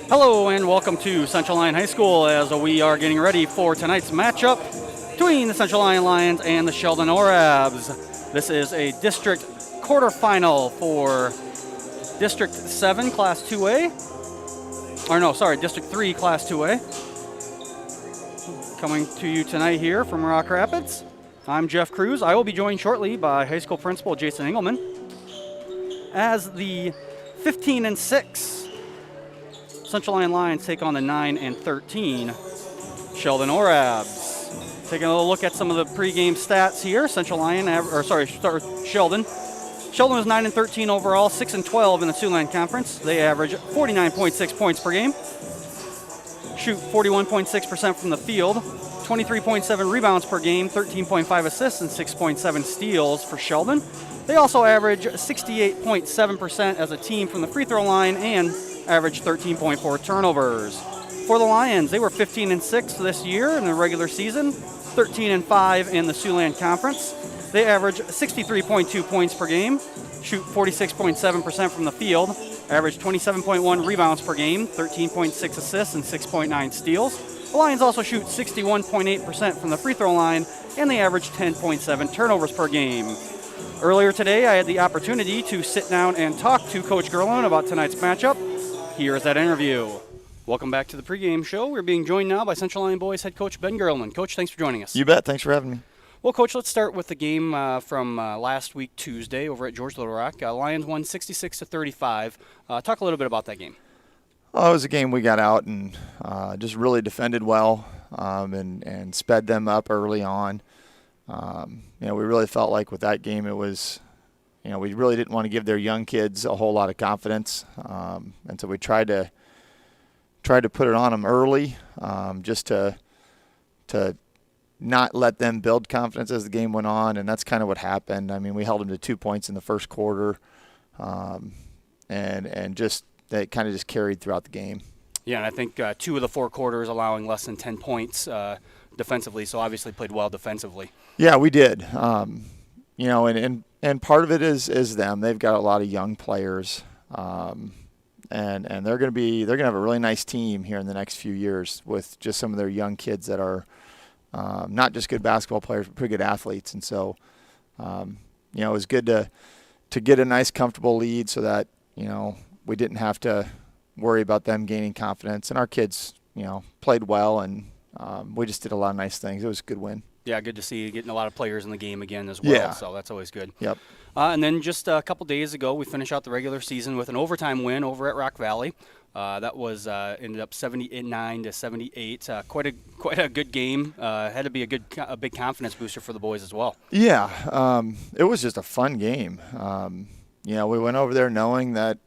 Hello and welcome to Central Lyon High School as we are getting ready for tonight's matchup between the Central Lyon Lions and the Sheldon Orabs. This is a district quarterfinal for District 7 Class 2A. Or no, sorry, District 3 Class 2A. Coming to you tonight here from Rock Rapids. I'm Jeff Cruz. I will be joined shortly by high school principal Jason Engelman as the 15-6 Central Lyon Lions take on the 9-13 Sheldon Orabs. Taking a little look at some of the pregame stats here. Sheldon. Sheldon was 9-13 overall, 6-12 in the Siouxland Conference. They average 49.6 points per game, shoot 41.6% from the field, 23.7 rebounds per game, 13.5 assists, and 6.7 steals for Sheldon. They also average 68.7% as a team from the free throw line and average 13.4 turnovers. For the Lions, they were 15-6 this year in the regular season, 13-5 in the Siouxland Conference. They average 63.2 points per game, shoot 46.7% from the field, average 27.1 rebounds per game, 13.6 assists, and 6.9 steals. The Lions also shoot 61.8% from the free throw line, and they average 10.7 turnovers per game. Earlier today, I had the opportunity to sit down and talk to Coach Gerlin about tonight's matchup. Here is that interview. Welcome back to the pregame show. We're being joined now by Central Lyon Boys head coach Ben Gerlin. Coach, thanks for joining us. You bet. Thanks for having me. Well, Coach, let's start with the game from last week, Tuesday, over at George Little Rock. Lions won 66-35. Talk a little bit about that game. Oh, it was a game we got out and just really defended well and sped them up early on. We really felt like with that game it was, we really didn't want to give their young kids a whole lot of confidence, and so we tried to put it on them early, just to not let them build confidence as the game went on, and that's kind of what happened. I mean, we held them to 2 points in the first quarter, and just that kind of just carried throughout the game. Yeah, and I think 2 of the 4 quarters allowing less than 10 points defensively, so obviously played well defensively. Yeah, we did. And part of it is them. They've got a lot of young players, and they're going to have a really nice team here in the next few years with just some of their young kids that are not just good basketball players, but pretty good athletes. And so, it was good to get a nice, comfortable lead so that we didn't have to worry about them gaining confidence. And our kids, played well, and we just did a lot of nice things. It was a good win. Yeah, good to see you getting a lot of players in the game again as well. Yeah. So that's always good. Yep. And then just a couple days ago, we finished out the regular season with an overtime win over at Rock Valley. That was ended up 79-78. Quite a good game. Had to be a big confidence booster for the boys as well. Yeah, it was just a fun game. We went over there knowing that,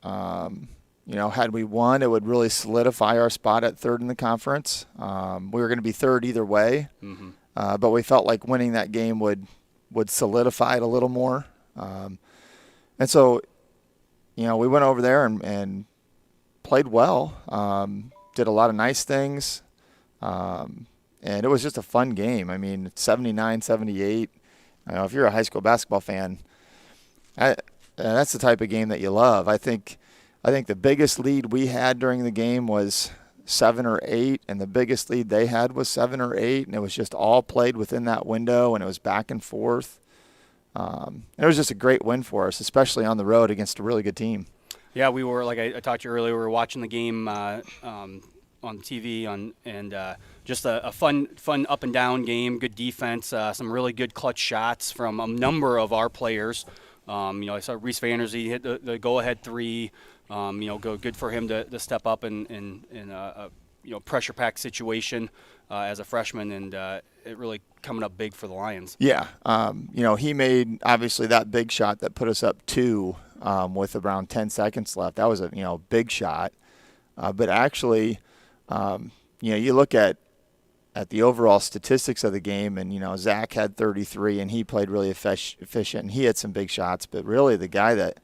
had we won, it would really solidify our spot at third in the conference. We were going to be third either way, but we felt like winning that game would solidify it a little more. And so, we went over there and played well, did a lot of nice things, and it was just a fun game. I mean, 79-78. If you're a high school basketball fan, that's the type of game that you love. I think the biggest lead we had during the game was 7 or 8, and the biggest lead they had was 7 or 8, and it was just all played within that window, and it was back and forth. It was just a great win for us, especially on the road against a really good team. Yeah, we were, like I talked to you earlier, we were watching the game on TV, and just a fun up and down game, good defense, some really good clutch shots from a number of our players. I saw Reese Vanderzee hit the go-ahead 3. Good for him to step up in a pressure-packed situation as a freshman, and it really coming up big for the Lions. Yeah, he made obviously that big shot that put us up 2 with around 10 seconds left. That was a big shot, but actually, you look at the overall statistics of the game, and Zach had 33, and he played really efficient, and he had some big shots. But really, the guy that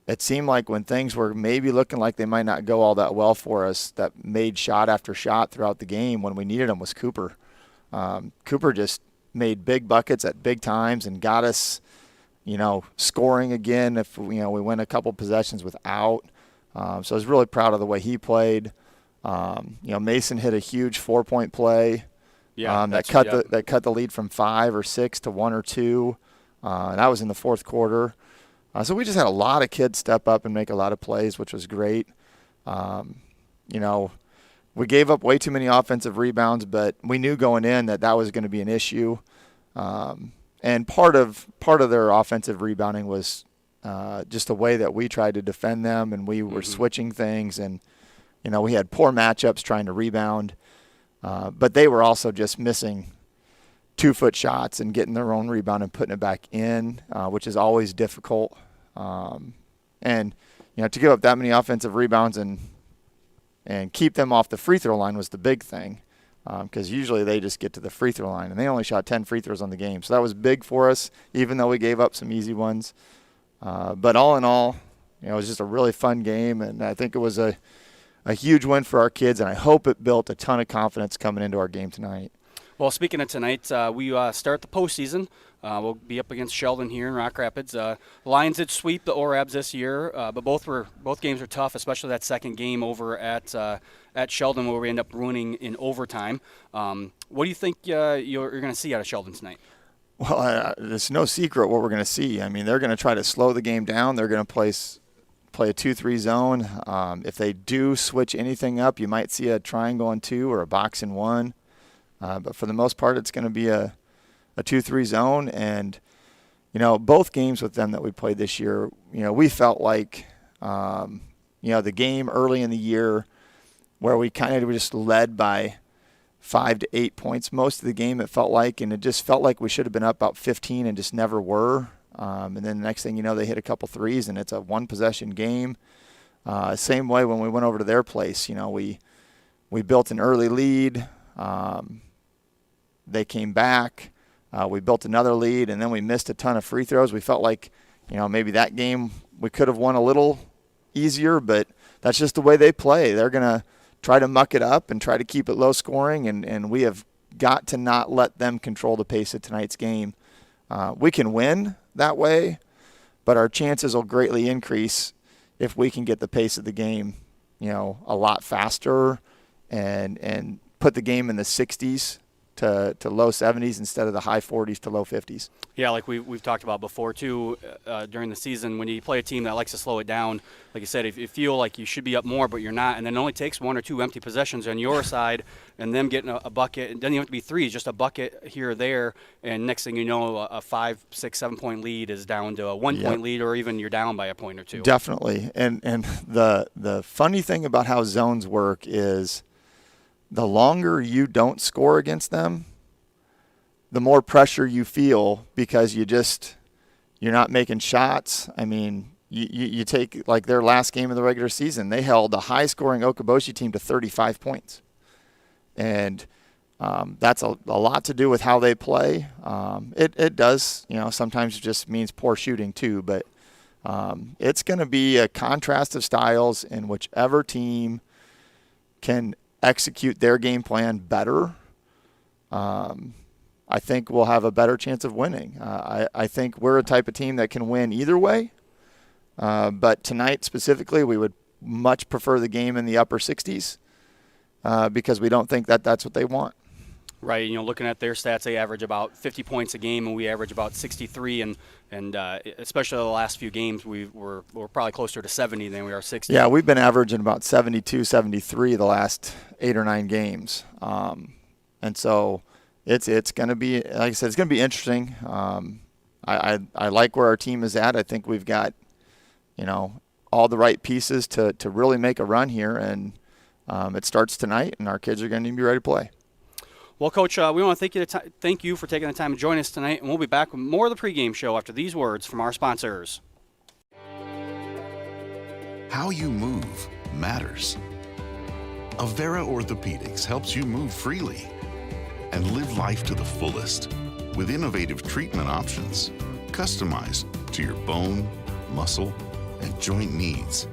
it seemed like when things were maybe looking like they might not go all that well for us, that made shot after shot throughout the game when we needed him was Cooper. Cooper just made big buckets at big times and got us, scoring again if we went a couple possessions without. So I was really proud of the way he played. Mason hit a huge 4-point play. Yeah, that cut the lead from 5 or 6 to 1 or 2. And that was in the fourth quarter. So we just had a lot of kids step up and make a lot of plays, which was great. We gave up way too many offensive rebounds, but we knew going in that was going to be an issue. And part of their offensive rebounding was just the way that we tried to defend them, and we were switching things, and we had poor matchups trying to rebound. But they were also just missing 2-foot shots and getting their own rebound and putting it back in, which is always difficult. To give up that many offensive rebounds and keep them off the free throw line was the big thing, because usually they just get to the free throw line, and they only shot 10 free throws on the game. So that was big for us, even though we gave up some easy ones. But all in all, it was just a really fun game, and I think it was a huge win for our kids, and I hope it built a ton of confidence coming into our game tonight. Well, speaking of tonight, we start the postseason. We'll be up against Sheldon here in Rock Rapids. Lions did sweep the ORABs this year, but both games were tough, especially that second game over at Sheldon, where we end up winning in overtime. What do you think you're going to see out of Sheldon tonight? Well, it's no secret what we're going to see. I mean, they're going to try to slow the game down. They're going to play a 2-3 zone. If they do switch anything up, you might see a triangle and 2 or a box and 1. But for the most part, it's going to be a 2-3 zone. And, both games with them that we played this year, we felt like, the game early in the year where we kind of just led by 5 to 8 points most of the game, it felt like, and it just felt like we should have been up about 15 and just never were. And then the next thing you know, they hit a couple threes, and it's a one-possession game. Same way when we went over to their place. We built an early lead. They came back. We built another lead, and then we missed a ton of free throws. We felt like, maybe that game we could have won a little easier, but that's just the way they play. They're going to try to muck it up and try to keep it low scoring, and we have got to not let them control the pace of tonight's game. We can win that way, but our chances will greatly increase if we can get the pace of the game, a lot faster and put the game in the 60s to low 70s instead of the high 40s to low 50s. Yeah, like we've talked about before too, during the season, when you play a team that likes to slow it down, like you said, if you feel like you should be up more but you're not, and then it only takes 1 or 2 empty possessions on your side and them getting a bucket, it doesn't even have to be threes, just a bucket here or there, and next thing you know, a 5, 6, 7 point lead is down to a 1 point lead, or even you're down by a point or 2. Definitely. And the funny thing about how zones work is the longer you don't score against them, the more pressure you feel, because you're not making shots. I mean, you take like their last game of the regular season, they held a high-scoring Okoboji team to 35 points. And that's a lot to do with how they play. It does, sometimes it just means poor shooting too, but it's going to be a contrast of styles, and whichever team can execute their game plan better, I think we'll have a better chance of winning. I think we're a type of team that can win either way. But tonight specifically, we would much prefer the game in the upper 60s because we don't think that's what they want. Right, looking at their stats, they average about 50 points a game, and we average about 63, and especially the last few games, we're probably closer to 70 than we are 60. Yeah, we've been averaging about 72, 73 the last 8 or 9 games. And so it's going to be, like I said, it's going to be interesting. I like where our team is at. I think we've got, all the right pieces to really make a run here, and it starts tonight, and our kids are going to be ready to play. Well, Coach, we want to thank you for taking the time to join us tonight, and we'll be back with more of the pregame show after these words from our sponsors. How you move matters. Avera Orthopedics helps you move freely and live life to the fullest with innovative treatment options customized to your bone, muscle, and joint needs.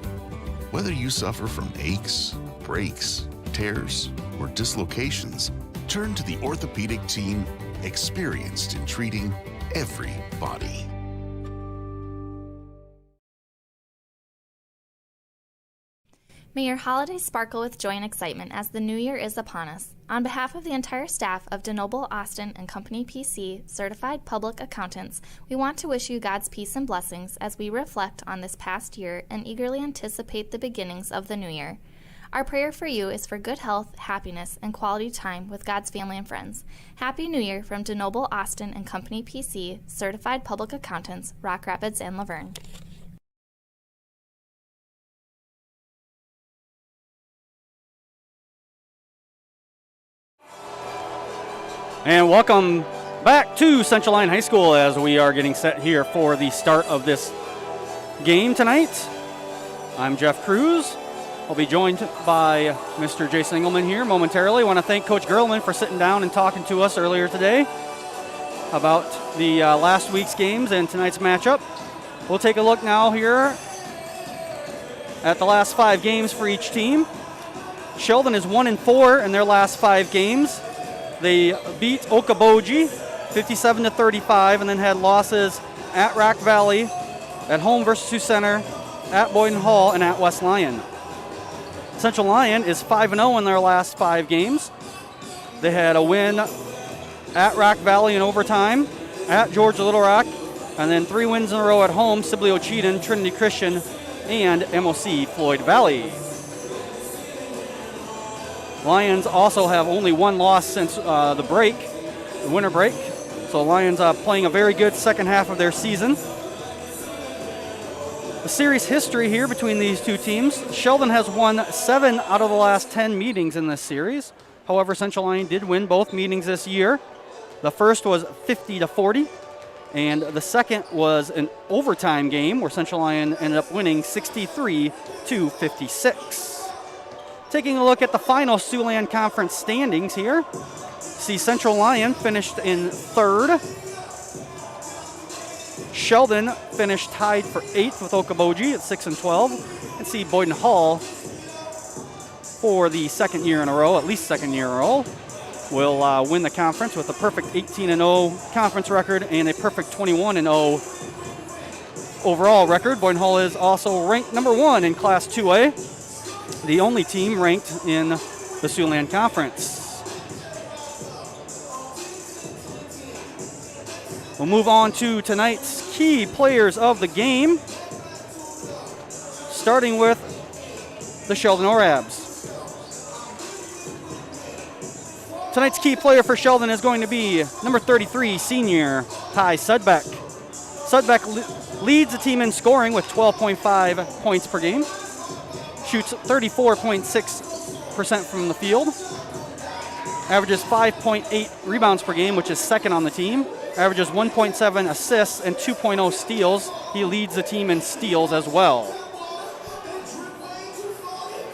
Whether you suffer from aches, breaks, tears, or dislocations, turn to the orthopedic team experienced in treating every body. May your holidays sparkle with joy and excitement as the new year is upon us. On behalf of the entire staff of DeNoble, Austin & Company PC, Certified Public Accountants, we want to wish you God's peace and blessings as we reflect on this past year and eagerly anticipate the beginnings of the new year. Our prayer for you is for good health, happiness, and quality time with God's family and friends. Happy New Year from DeNoble, Austin & Company PC, Certified Public Accountants, Rock Rapids and Laverne. And welcome back to Central Lyon High School as we are getting set here for the start of this game tonight. I'm Jeff Cruz. I'll be joined by Mr. Jason Engelman here momentarily. I want to thank Coach Gerlman for sitting down and talking to us earlier today about the last week's games and tonight's matchup. We'll take a look now here at the last 5 games for each team. Sheldon is 1-4 in their last 5 games. They beat Okoboji 57-35 and then had losses at Rock Valley, at home versus Sioux Center, at Boyden Hall, and at West Lyon. Central Lyon is 5-0 in their last 5 games. They had a win at Rock Valley in overtime, at Georgia Little Rock, and then 3 wins in a row at home, Sibley Ocheyedan, Trinity Christian, and MOC Floyd Valley. Lions also have only 1 loss since the winter break. So Lions playing a very good second half of their season. The series history here between these two teams. Sheldon has won 7 out of the last 10 meetings in this series. However, Central Lyon did win both meetings this year. The first was 50-40, and the second was an overtime game where Central Lyon ended up winning 63-56. Taking a look at the final Siouxland Conference standings here. See Central Lyon finished in 3rd. Sheldon finished tied for 8th with Okoboji at 6-12. And see Boyden Hall for the second year in a row, at least second year in a row, will win the conference with a perfect 18-0 conference record and a perfect 21-0 overall record. Boyden Hall is also ranked number 1 in Class 2A. The only team ranked in the Siouxland Conference. We'll move on to tonight's key players of the game, starting with the Sheldon Orabs. Tonight's key player for Sheldon is going to be number 33, senior Ty Sudbeck. Sudbeck leads the team in scoring with 12.5 points per game. Shoots 34.6% from the field. Averages 5.8 rebounds per game, which is second on the team. Averages 1.7 assists and 2.0 steals. He leads the team in steals as well.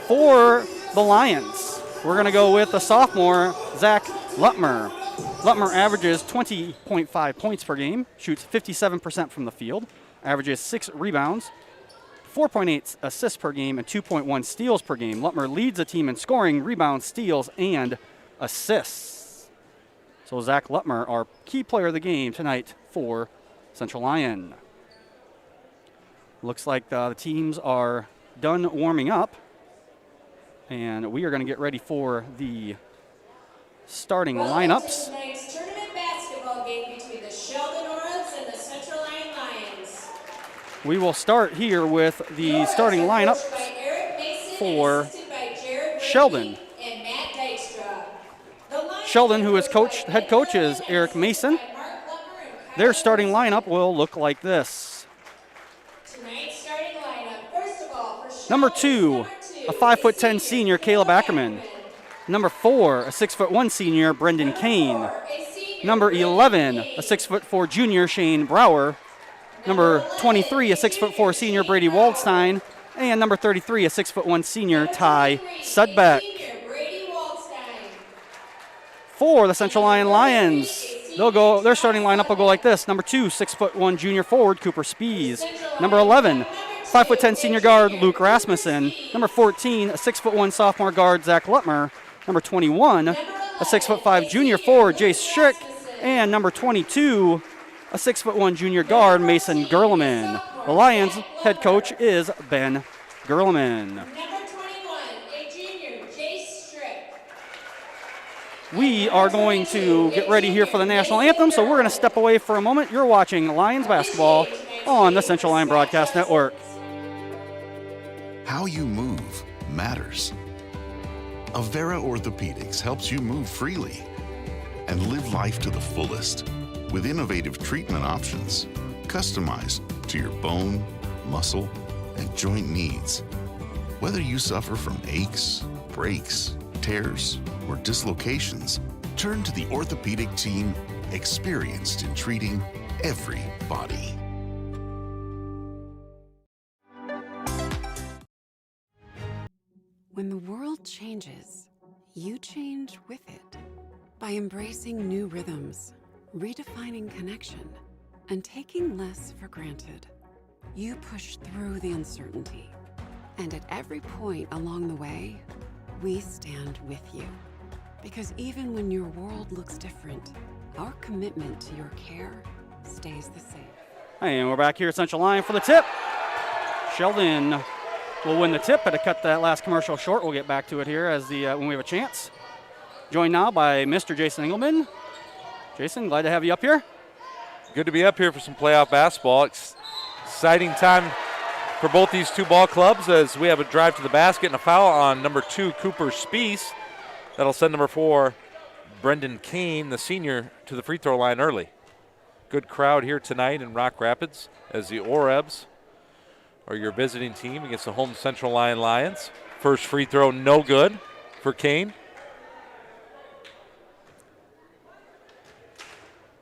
For the Lions, we're going to go with the sophomore, Zach Lutmer. Lutmer averages 20.5 points per game, shoots 57% from the field, averages 6 rebounds, 4.8 assists per game, and 2.1 steals per game. Lutmer leads the team in scoring, rebounds, steals, and assists. So Zach Lutmer, our key player of the game tonight for Central Lyon. Looks like the teams are done warming up, and we are going to get ready for the starting lineups. Tonight's tournament basketball game between the Sheldon Orabs and the Central Lyon Lions. We will start here with the starting lineup for Sheldon. And Matt Dykstra. Sheldon, who is head coach, is Eric Mason. Their starting lineup will look like this. Tonight's starting lineup, first of all, for Sheldon, Number 2, a 5'10" senior, Caleb Ackerman. Number 4, a 6'1" senior, Brendan Kane. Number 11, a 6'4" junior, Shane Brower. Number 23, a 6'4" senior, Brady Waldstein. And number 33, a 6'1" senior, Ty Sudbeck. For the Central Lyon Lions, their starting lineup will go like this. Number 2, 6'1" junior forward, Cooper Spees. Number 11, 5'10" senior guard, Luke Rasmussen. Number 14, a 6'1" sophomore guard, Zach Lutmer. Number 21, a 6'5" junior forward, Jace Schick. And number 22, a 6'1" junior guard, Mason Gerleman. The Lions head coach is Ben Gerleman. Number 21, We are going to get ready here for the national anthem, so we're going to step away for a moment. You're watching Lions basketball on the Central Lyon Broadcast Network. How you move matters. Avera Orthopedics helps you move freely and live life to the fullest with innovative treatment options customized to your bone, muscle, and joint needs. Whether you suffer from aches, breaks, tears, or dislocations, turn to the orthopedic team experienced in treating every body. When the world changes, you change with it. By embracing new rhythms, redefining connection, and taking less for granted, you push through the uncertainty. And at every point along the way, we stand with you. Because even when your world looks different, our commitment to your care stays the same. And we're back here at Central Lyon for the tip. Sheldon will win the tip. Had to cut that last commercial short. We'll get back to it here as when we have a chance. Joined now by Mr. Jason Engelman. Jason, glad to have you up here. Good to be up here for some playoff basketball. Exciting time for both these two ball clubs as we have a drive to the basket and a foul on number 2, Cooper Spies. That'll send number 4, Brendan Kane, the senior, to the free throw line early. Good crowd here tonight in Rock Rapids as the Orebs are your visiting team against the home Central Lyon Lions. First free throw, no good for Kane.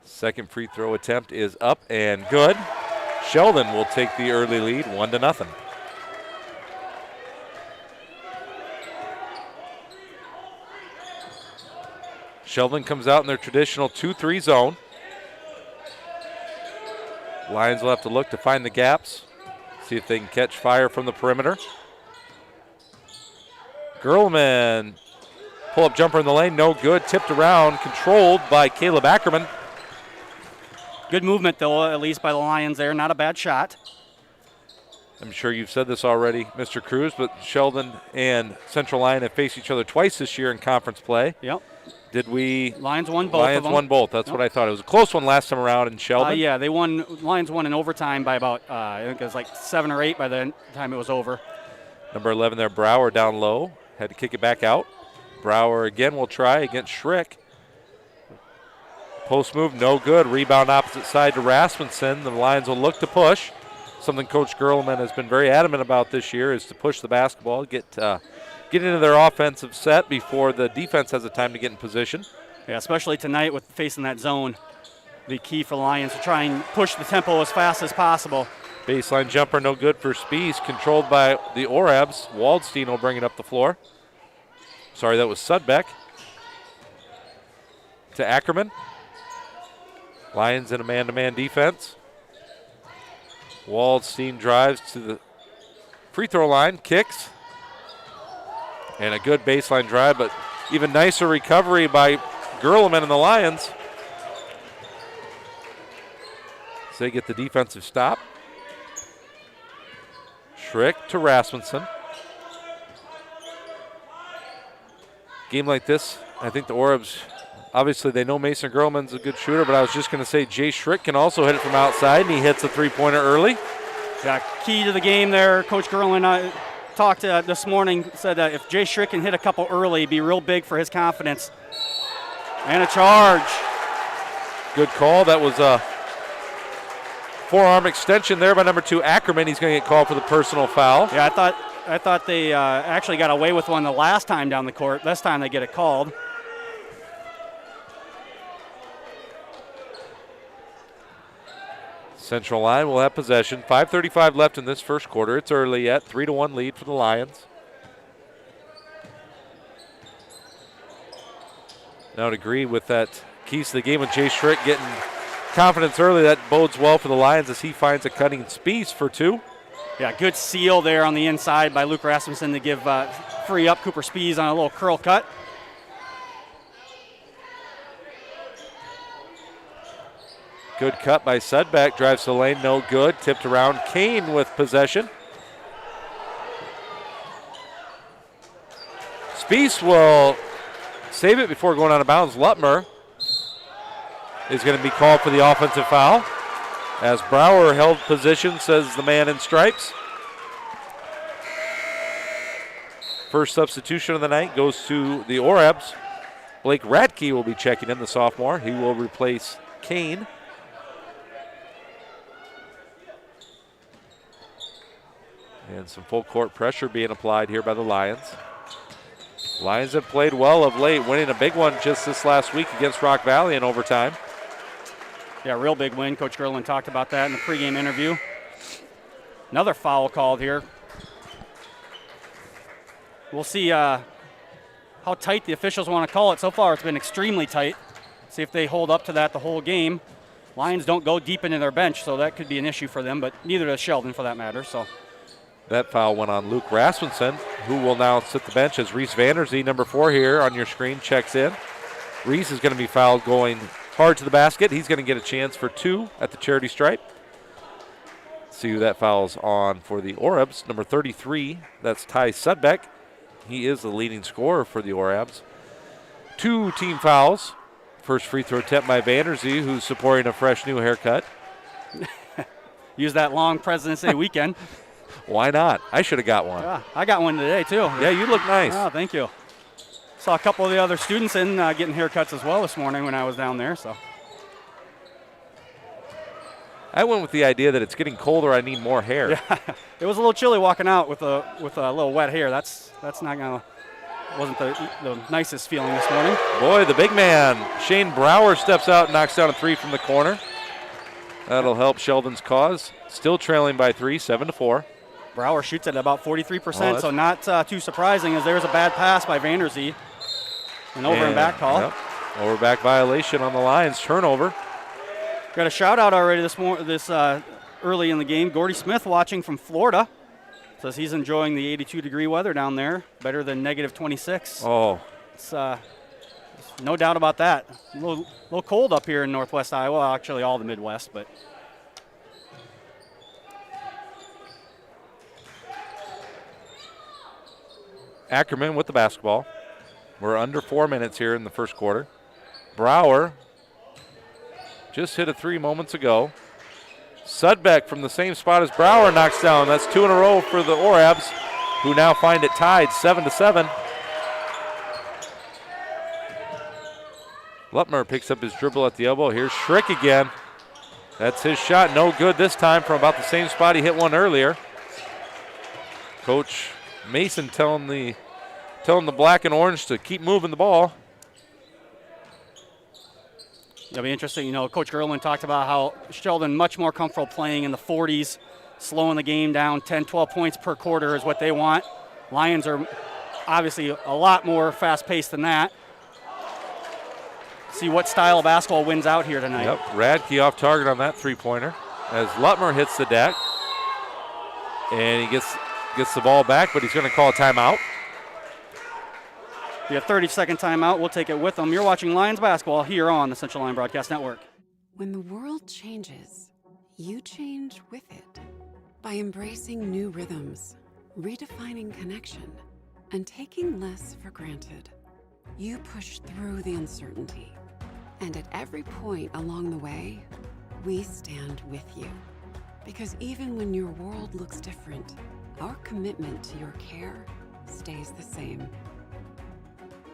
Second free throw attempt is up and good. Sheldon will take the early lead, 1-0. Sheldon comes out in their traditional 2-3 zone. Lions will have to look to find the gaps, see if they can catch fire from the perimeter. Gerlman, pull-up jumper in the lane, no good. Tipped around, controlled by Caleb Ackerman. Good movement, though, at least by the Lions there. Not a bad shot. I'm sure you've said this already, Mr. Cruz, but Sheldon and Central Lyon have faced each other twice this year in conference play. Yep. Did we? Lions won both Lions of them. won both. That's what I thought. It was a close one last time around in Sheldon. Yeah, they won. Lions won in overtime by about, I think it was like 7 or 8 by the time it was over. Number 11 there, Brower down low. Had to kick it back out. Brower again will try against Schrick. Post move, no good. Rebound opposite side to Rasmussen. The Lions will look to push. Something Coach Gerlman has been very adamant about this year is to push the basketball, get into their offensive set before the defense has a time to get in position. Yeah, especially tonight with facing that zone. The key for the Lions to try and push the tempo as fast as possible. Baseline jumper, no good for Spies. Controlled by the Orebs. Waldstein will bring it up the floor. Sorry, that was Sudbeck. To Ackerman. Lions in a man-to-man defense. Waldstein drives to the free throw line, kicks. And a good baseline drive, but even nicer recovery by Gerlman and the Lions. So they get the defensive stop. Schrick to Rasmussen. Game like this, I think the Orebs, obviously they know Mason Gerlman's a good shooter, but I was just going to say Jay Schrick can also hit it from outside, and he hits a three-pointer early. Yeah, key to the game there. Coach Gerlman talked this morning, said that if Jay Schrick can hit a couple early, it'd be real big for his confidence. And a charge. Good call. That was a forearm extension there by number 2, Ackerman. He's going to get called for the personal foul. Yeah, I thought they actually got away with one the last time down the court. This time they get it called. Central Lyon will have possession. 5:35 left in this first quarter. It's early yet. 3-1 lead for the Lions. Now, I would agree with that keys to the game with Jay Schrick getting confidence early. That bodes well for the Lions as he finds a cutting Spies for 2. Yeah, good seal there on the inside by Luke Rasmussen to give free up Cooper Spies on a little curl cut. Good cut by Sudbeck. Drives to the lane, no good. Tipped around. Kane with possession. Spies will save it before going out of bounds. Lutmer is going to be called for the offensive foul as Brower held position, says the man in stripes. First substitution of the night goes to the Orebs. Blake Radke will be checking in, the sophomore. He will replace Kane. And some full court pressure being applied here by the Lions. Lions have played well of late, winning a big one just this last week against Rock Valley in overtime. Yeah, real big win. Coach Gerlin talked about that in the pregame interview. Another foul called here. We'll see how tight the officials want to call it. So far, it's been extremely tight. See if they hold up to that the whole game. Lions don't go deep into their bench, so that could be an issue for them, but neither does Sheldon for that matter. So that foul went on Luke Rasmussen, who will now sit the bench as Reese Vanderzee, number 4 here on your screen, checks in. Reese is going to be fouled going hard to the basket. He's going to get a chance for 2 at the charity stripe. See who that foul's on for the Orebs. Number 33, that's Ty Sudbeck. He is the leading scorer for the Orebs. 2 team fouls. First free throw attempt by Vanderzee, who's supporting a fresh new haircut. Use that long President's Day weekend. Why not? I should have got one. Yeah, I got one today, too. Yeah, you look nice. Oh, thank you. Saw a couple of the other students in getting haircuts as well this morning when I was down there. So I went with the idea that it's getting colder, I need more hair. Yeah, it was a little chilly walking out with a little wet hair. That's not gonna wasn't the nicest feeling this morning. Boy, the big man Shane Brower steps out and knocks down a 3 from the corner. That'll help Sheldon's cause. Still trailing by 3, 7-4. Brower shoots at about 43%, so not too surprising as there's a bad pass by Vanderzee. An over and back call. Yep. Over back violation on the Lions. Turnover. Got a shout out already this early in the game. Gordy Smith watching from Florida. Says he's enjoying the 82-degree weather down there. Better than negative 26. Oh. It's no doubt about that. A little cold up here in northwest Iowa. Well, actually all the Midwest, but. Ackerman with the basketball. We're under 4 minutes here in the first quarter. Brower just hit a 3 moments ago. Sudbeck from the same spot as Brower knocks down. That's 2 in a row for the Orebs, who now find it tied 7-7. Lutmer picks up his dribble at the elbow. Here's Schrick again. That's his shot. No good this time from about the same spot he hit one earlier. Coach Mason telling the black and orange to keep moving the ball. It'll be interesting. Coach Gerlin talked about how Sheldon much more comfortable playing in the 40s, slowing the game down. 10, 12 points per quarter is what they want. Lions are obviously a lot more fast-paced than that. See what style of basketball wins out here tonight. Yep, Radke off target on that three-pointer as Lutmer hits the deck. And he gets the ball back, but he's going to call a timeout. Be a 30-second timeout. We'll take it with them. You're watching Lions basketball here on the Central Lyon Broadcast Network. When the world changes, you change with it. By embracing new rhythms, redefining connection, and taking less for granted, you push through the uncertainty. And at every point along the way, we stand with you. Because even when your world looks different, our commitment to your care stays the same.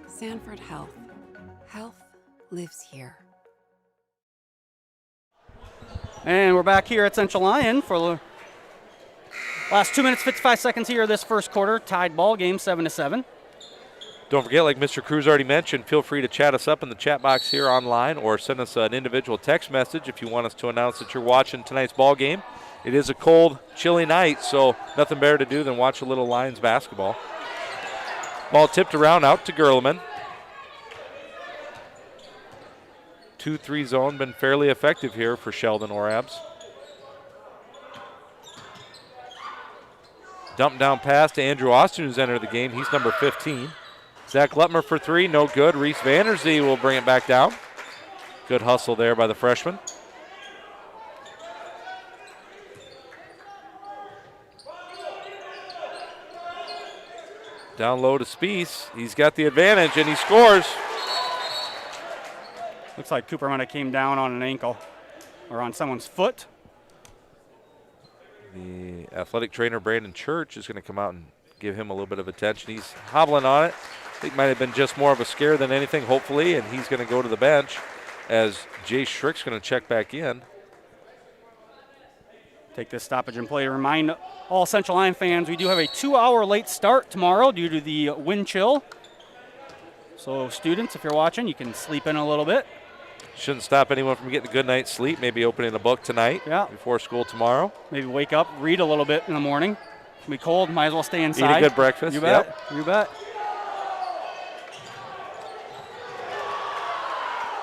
Sanford Health. Health lives here. And we're back here at Central Lyon for the last 2 minutes, 55 seconds here of this first quarter. Tied ball game, 7-7. Don't forget, like Mr. Cruz already mentioned, feel free to chat us up in the chat box here online or send us an individual text message if you want us to announce that you're watching tonight's ball game. It is a cold, chilly night, so nothing better to do than watch a little Lions basketball. Ball tipped around out to Gerleman. 2-3 zone been fairly effective here for Sheldon Orebs. Dump down pass to Andrew Austin, who's entered the game. He's number 15. Zach Lutmer for 3, no good. Reese Vanderzee will bring it back down. Good hustle there by the freshman. Down low to Spies. He's got the advantage, and he scores. Looks like Cooper might have came down on an ankle or on someone's foot. The athletic trainer, Brandon Church, is going to come out and give him a little bit of attention. He's hobbling on it. I think it might have been just more of a scare than anything, hopefully, and he's going to go to the bench as Jay Schrick's going to check back in. Take this stoppage and play to remind all Central Lyon fans we do have a 2-hour late start tomorrow due to the wind chill. So students, if you're watching, you can sleep in a little bit. Shouldn't stop anyone from getting a good night's sleep, maybe opening a book tonight before school tomorrow. Maybe wake up, read a little bit in the morning. It's going to be cold, might as well stay inside. Eat a good breakfast. You bet, you bet.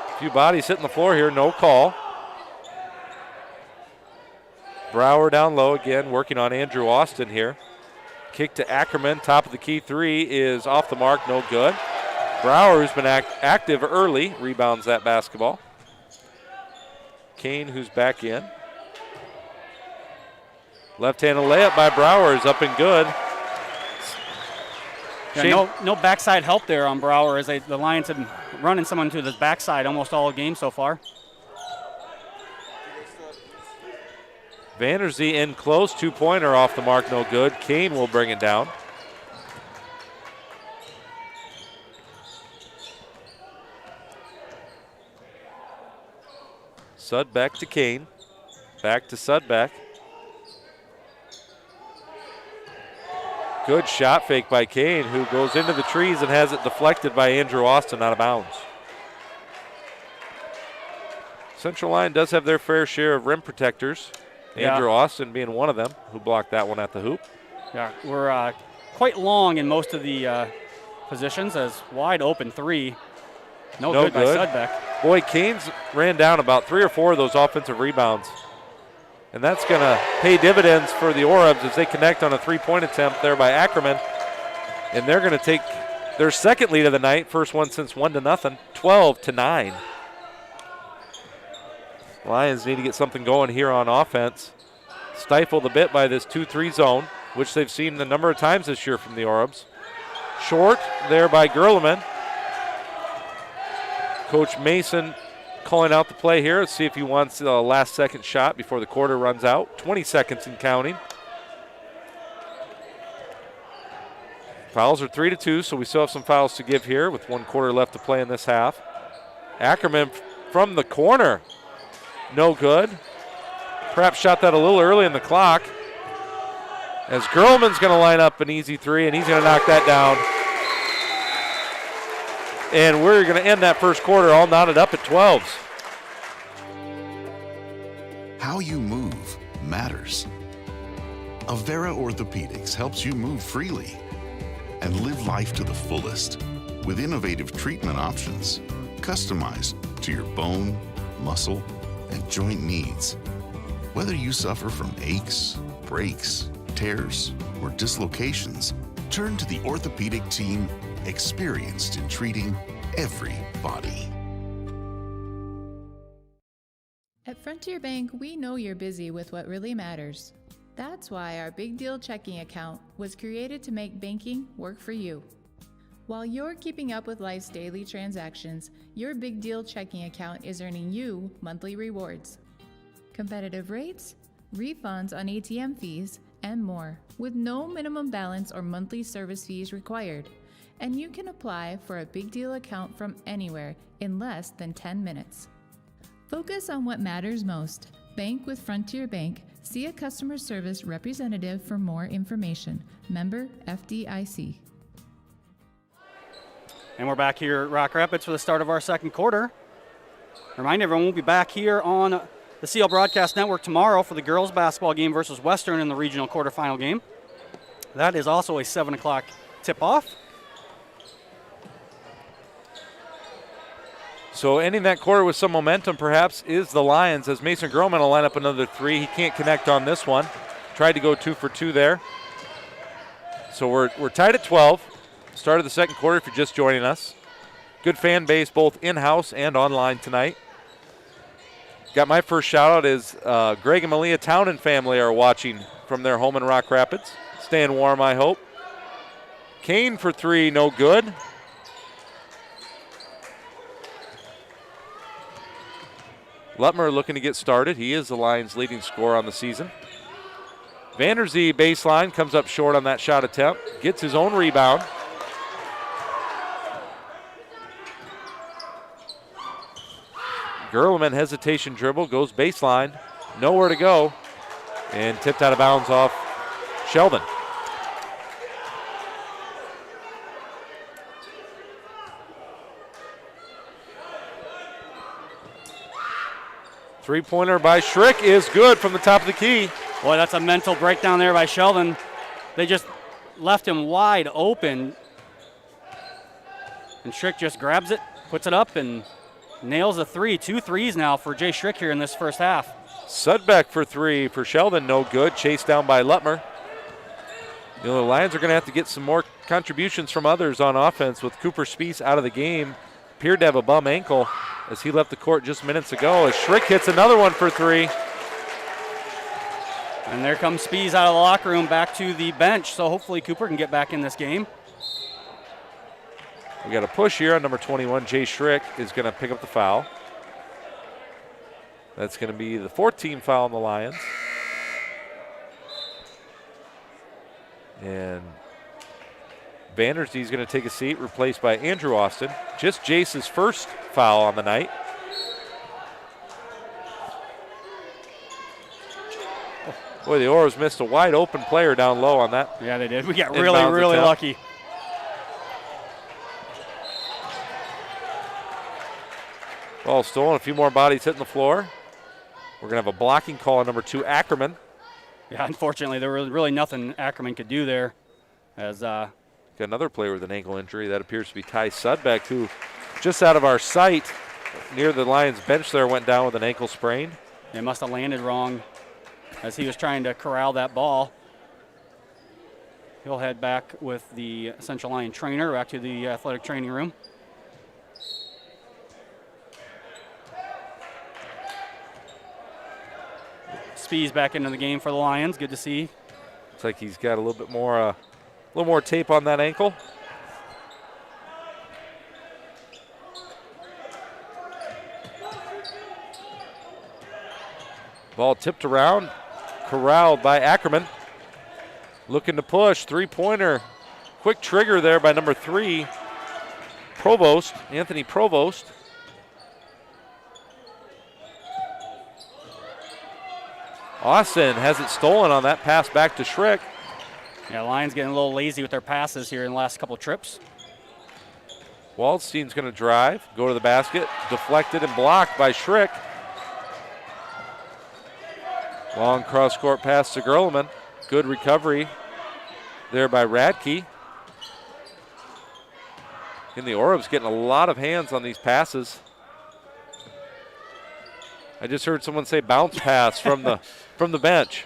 A few bodies hitting the floor here, no call. Brower down low again, working on Andrew Austin here. Kick to Ackerman, top of the key three is off the mark, no good. Brower, who's been active early, rebounds that basketball. Kane, who's back in. Left-handed layup by Brower is up and good. Yeah, no backside help there on Brower as the Lions have been running someone to the backside almost all game so far. Vanderzee in close, two-pointer off the mark, no good. Kane will bring it down. Sudbeck to Kane. Back to Sudbeck. Good shot fake by Kane, who goes into the trees and has it deflected by Andrew Austin out of bounds. Central Lyon does have their fair share of rim protectors. Andrew Austin being one of them who blocked that one at the hoop. Yeah, we're quite long in most of the positions as wide open three. No good by Sudbeck. Boy, Kane's ran down about 3 or 4 of those offensive rebounds. And that's going to pay dividends for the Orbs as they connect on a three-point attempt there by Ackerman. And they're going to take their second lead of the night, first one since 1-0, 12-9. Lions need to get something going here on offense. Stifled a bit by this 2-3 zone, which they've seen a number of times this year from the Orbs. Short there by Gerleman. Coach Mason calling out the play here. Let's see if he wants a last-second shot before the quarter runs out. 20 seconds and counting. Fouls are 3-2, so we still have some fouls to give here with 1 quarter left to play in this half. Ackerman from the corner. No good. Perhaps shot that a little early in the clock. As Gerleman's going to line up an easy three, and he's going to knock that down. And we're going to end that first quarter all knotted up at 12s. How you move matters. Avera Orthopedics helps you move freely and live life to the fullest with innovative treatment options customized to your bone, muscle, and joint needs. Whether you suffer from aches, breaks, tears, or dislocations, turn to the orthopedic team experienced in treating every body. At Frontier Bank, we know you're busy with what really matters. That's why our Big Deal checking account was created to make banking work for you. While you're keeping up with life's daily transactions, your Big Deal checking account is earning you monthly rewards. Competitive rates, refunds on ATM fees, and more, with no minimum balance or monthly service fees required. And you can apply for a Big Deal account from anywhere in less than 10 minutes. Focus on what matters most. Bank with Frontier Bank. See a customer service representative for more information. Member FDIC. And we're back here at Rock Rapids for the start of our second quarter. Remind everyone we'll be back here on the CL Broadcast Network tomorrow for the girls basketball game versus Western in the regional quarterfinal game. That is also a 7 o'clock tip-off. So ending that quarter with some momentum perhaps is the Lions as Mason Groman will line up another three. He can't connect on this one. Tried to go 2 for 2 there. So we're tied at 12. Start of the second quarter if you're just joining us. Good fan base both in-house and online tonight. Got my first shout out is Greg and Malia Townend family are watching from their home in Rock Rapids. Staying warm, I hope. Kane for three, no good. Lutmer looking to get started. He is the Lions' leading scorer on the season. Vanderzee baseline, comes up short on that shot attempt, gets his own rebound. Gerleman hesitation dribble, goes baseline, nowhere to go, and tipped out of bounds off Sheldon. Three-pointer by Schrick is good from the top of the key. Boy, that's a mental breakdown there by Sheldon. They just left him wide open. And Schrick just grabs it, puts it up, and nails a three. 2 threes now for Jay Schrick here in this first half. Sudbeck for three for Sheldon, no good. Chased down by Lutmer. The Lions are going to have to get some more contributions from others on offense with Cooper Spies out of the game. Appeared to have a bum ankle as he left the court just minutes ago. As Schrick hits another one for three. And there comes Spies out of the locker room back to the bench, so hopefully Cooper can get back in this game. We got a push here on number 21. Jay Schrick is going to pick up the foul. That's going to be the 14th foul on the Lions. And Vanderzee is going to take a seat, replaced by Andrew Austin. Just Jace's first foul on the night. Boy, the Oros missed a wide open player down low on that. Yeah, they did. We got really lucky. Ball stolen, a few more bodies hitting the floor. We're going to have a blocking call on number 2, Ackerman. Yeah, unfortunately, there was really nothing Ackerman could do there. As got another player with an ankle injury. That appears to be Ty Sudbeck, who just out of our sight near the Lions bench there went down with an ankle sprain. It must have landed wrong as he was trying to corral that ball. He'll head back with the Central Lyon trainer back to the athletic training room. Spies back into the game for the Lions. Good to see. Looks like he's got a little bit more tape on that ankle. Ball tipped around, corralled by Ackerman. Looking to push, three-pointer. Quick trigger there by number 3, Provost, Anthony Provost. Austin has it stolen on that pass back to Schrick. Yeah, Lions getting a little lazy with their passes here in the last couple trips. Waldstein's going to drive, go to the basket, deflected and blocked by Schrick. Long cross-court pass to Gerleman. Good recovery there by Radke. And the Orbs getting a lot of hands on these passes. I just heard someone say bounce pass from the bench.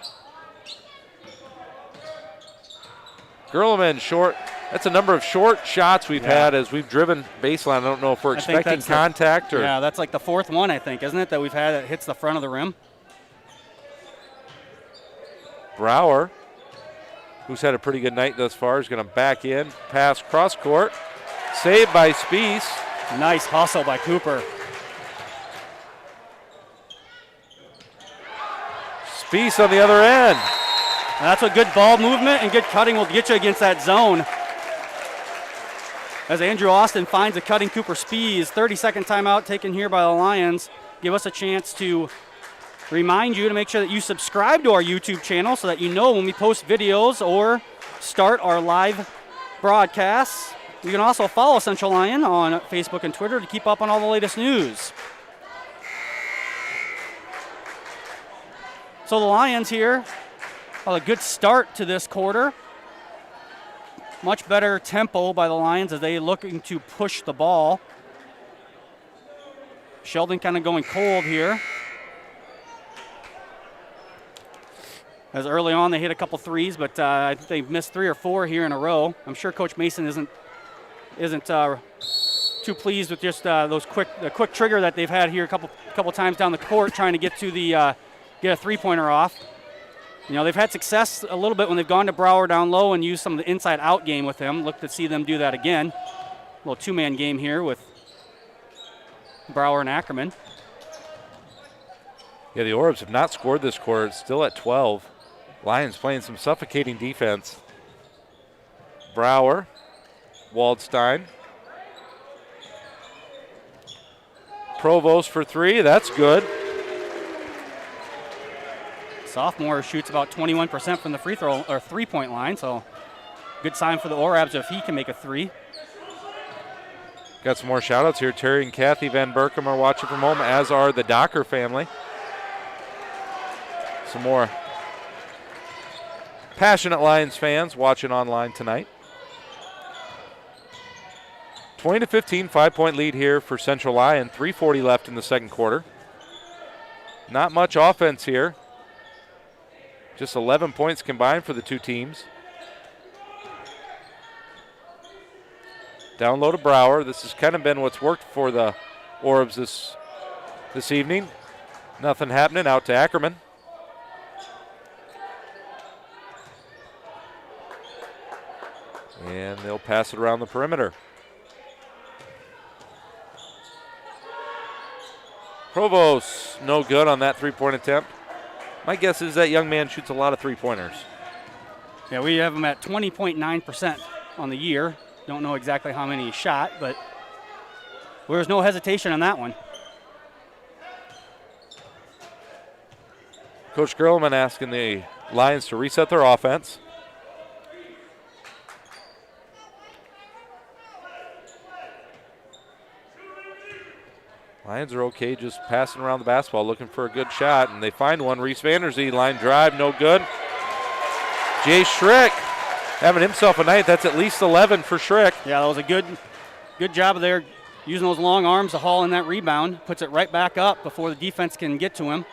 Gerleman short. That's a number of short shots we've had as we've driven baseline. I don't know if we're expecting contact or. Yeah, that's like the 4th one, I think, isn't it, that we've had that hits the front of the rim. Brower, who's had a pretty good night thus far, is going to back in, pass cross court. Saved by Spies. Nice hustle by Cooper. Spies on the other end. And that's what good ball movement and good cutting will get you against that zone. As Andrew Austin finds a cutting Cooper Spies. 30-second timeout taken here by the Lions. Give us a chance to remind you to make sure that you subscribe to our YouTube channel so that you know when we post videos or start our live broadcasts. You can also follow Central Lyon on Facebook and Twitter to keep up on all the latest news. So the Lions here, a good start to this quarter. Much better tempo by the Lions as they looking to push the ball. Sheldon kind of going cold here. As early on they hit a couple threes, but I think they've missed 3 or 4 here in a row. I'm sure Coach Mason isn't too pleased with just those quick trigger that they've had here a couple times down the court, trying to get to the get a three-pointer off. You know, they've had success a little bit when they've gone to Brower down low and used some of the inside-out game with him. Look to see them do that again. A little two-man game here with Brower and Ackerman. Yeah, the Orbs have not scored this quarter. It's still at 12. Lions playing some suffocating defense. Brower, Waldstein. Provost for three, that's good. Sophomore shoots about 21% from the free throw or three-point line, so good sign for the Orabs if he can make a three. Got some more shout-outs here. Terry and Kathy Van Berkem are watching from home, as are the Docker family. Some more passionate Lions fans watching online tonight. 20-15, 5-point lead here for Central Lyon. 3:40 left in the second quarter. Not much offense here. Just 11 points combined for the two teams. Down low to Brower. This has kind of been what's worked for the Orbs this evening. Nothing happening. Out to Ackerman. And they'll pass it around the perimeter. Provost, no good on that three-point attempt. My guess is that young man shoots a lot of three-pointers. Yeah, we have him at 20.9% on the year. Don't know exactly how many he shot, but there's no hesitation on that one. Coach Gerlman asking the Lions to reset their offense. Lions are okay just passing around the basketball, looking for a good shot, and they find one. Reese Vanderzee, line drive, no good. Jay Schrick having himself a night. That's at least 11 for Schrick. Yeah, that was a good job there using those long arms to haul in that rebound. Puts it right back up before the defense can get to him.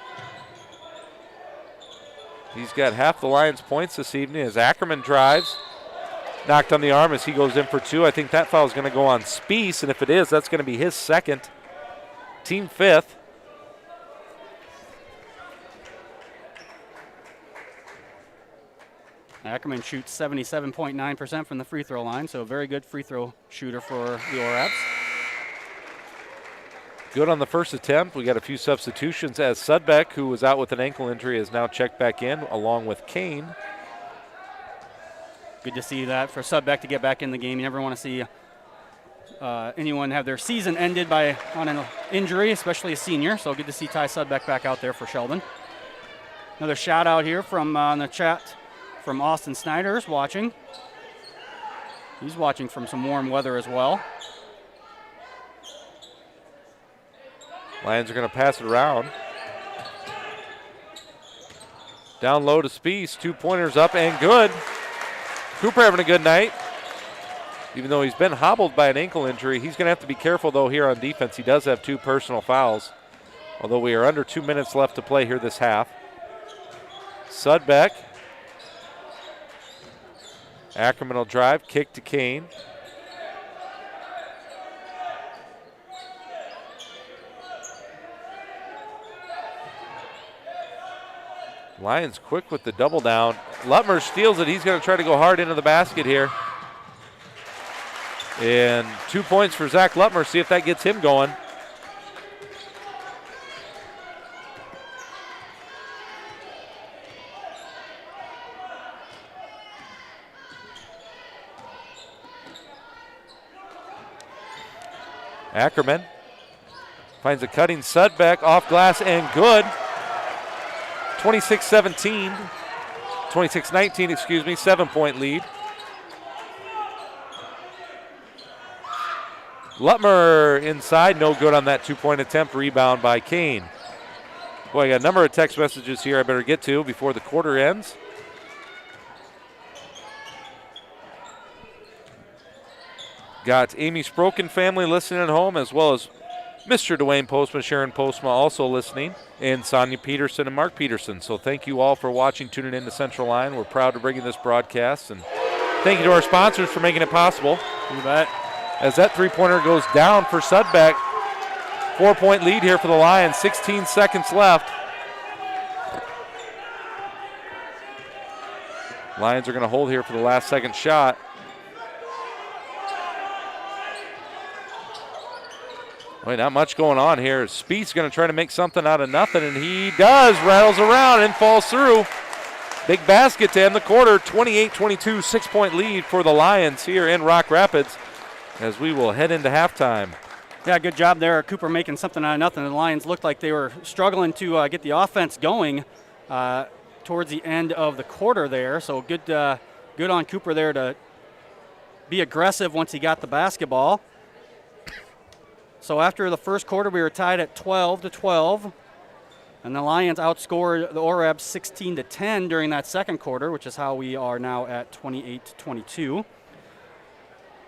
He's got half the Lions' points this evening as Ackerman drives. Knocked on the arm as he goes in for two. I think that foul is going to go on Spiess, and if it is, that's going to be his second. Team fifth. Ackerman shoots 77.9% from the free throw line, so a very good free throw shooter for the Orabs. Good on the first attempt. We got a few substitutions as Sudbeck, who was out with an ankle injury, is now checked back in along with Kane. Good to see that for Sudbeck to get back in the game. You never want to see anyone have their season ended on an injury, especially a senior. So good to see Ty Sudbeck back out there for Sheldon. Another shout out here from the chat from Austin Snyder's watching. He's watching from some warm weather as well. Lions are going to pass it around. Down low to Spiess, 2-pointers up and good. Cooper having a good night. Even though he's been hobbled by an ankle injury, he's going to have to be careful, though, here on defense. He does have 2 personal fouls, although we are under 2 minutes left to play here this half. Sudbeck. Ackerman will drive, kick to Kane. Lions quick with the double down. Lutmer steals it. He's going to try to go hard into the basket here. And 2 points for Zach Lutmer. See if that gets him going. Ackerman finds a cutting Sudbeck off glass and good. 26-19, 7-point lead. Lutmer inside, no good on that 2-point attempt. Rebound by Kane. Boy, I got a number of text messages here I better get to before the quarter ends. Got Amy Sproken family listening at home, as well as Mr. Dwayne Postma, Sharon Postma also listening, and Sonia Peterson and Mark Peterson. So thank you all for watching, tuning in to Central Lyon. We're proud to bring you this broadcast, and thank you to our sponsors for making it possible. You bet. As that three-pointer goes down for Sudbeck. 4-point lead here for the Lions, 16 seconds left. Lions are going to hold here for the last second shot. Wait, not much going on here. Spieth's going to try to make something out of nothing, and he does. Rattles around and falls through. Big basket to end the quarter. 28-22, 6-point lead for the Lions here in Rock Rapids as we will head into halftime. Yeah, good job there. Cooper making something out of nothing. The Lions looked like they were struggling to get the offense going towards the end of the quarter there. So good on Cooper there to be aggressive once he got the basketball. So after the first quarter, we were tied at 12-12. And the Lions outscored the Orebs 16-10 during that second quarter, which is how we are now at 28-22. I want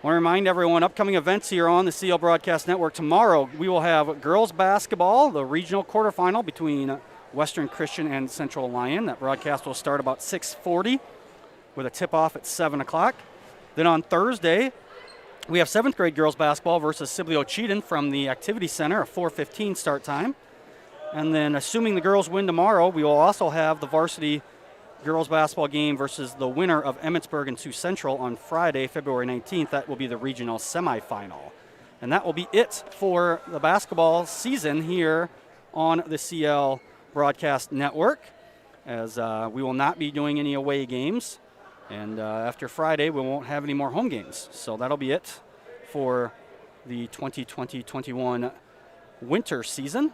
to remind everyone, upcoming events here on the CL Broadcast Network. Tomorrow, we will have girls basketball, the regional quarterfinal between Western Christian and Central Lyon. That broadcast will start about 6:40 with a tip-off at 7 o'clock. Then on Thursday, we have 7th grade girls basketball versus Sibley Cheaton from the Activity Center, a 4:15 start time. And then assuming the girls win tomorrow, we will also have the varsity girls basketball game versus the winner of Emmitsburg and Sioux Central on Friday, February 19th. That will be the regional semifinal. And that will be it for the basketball season here on the CL Broadcast Network, as we will not be doing any away games. And after Friday, we won't have any more home games. So that'll be it for the 2020-21 winter season.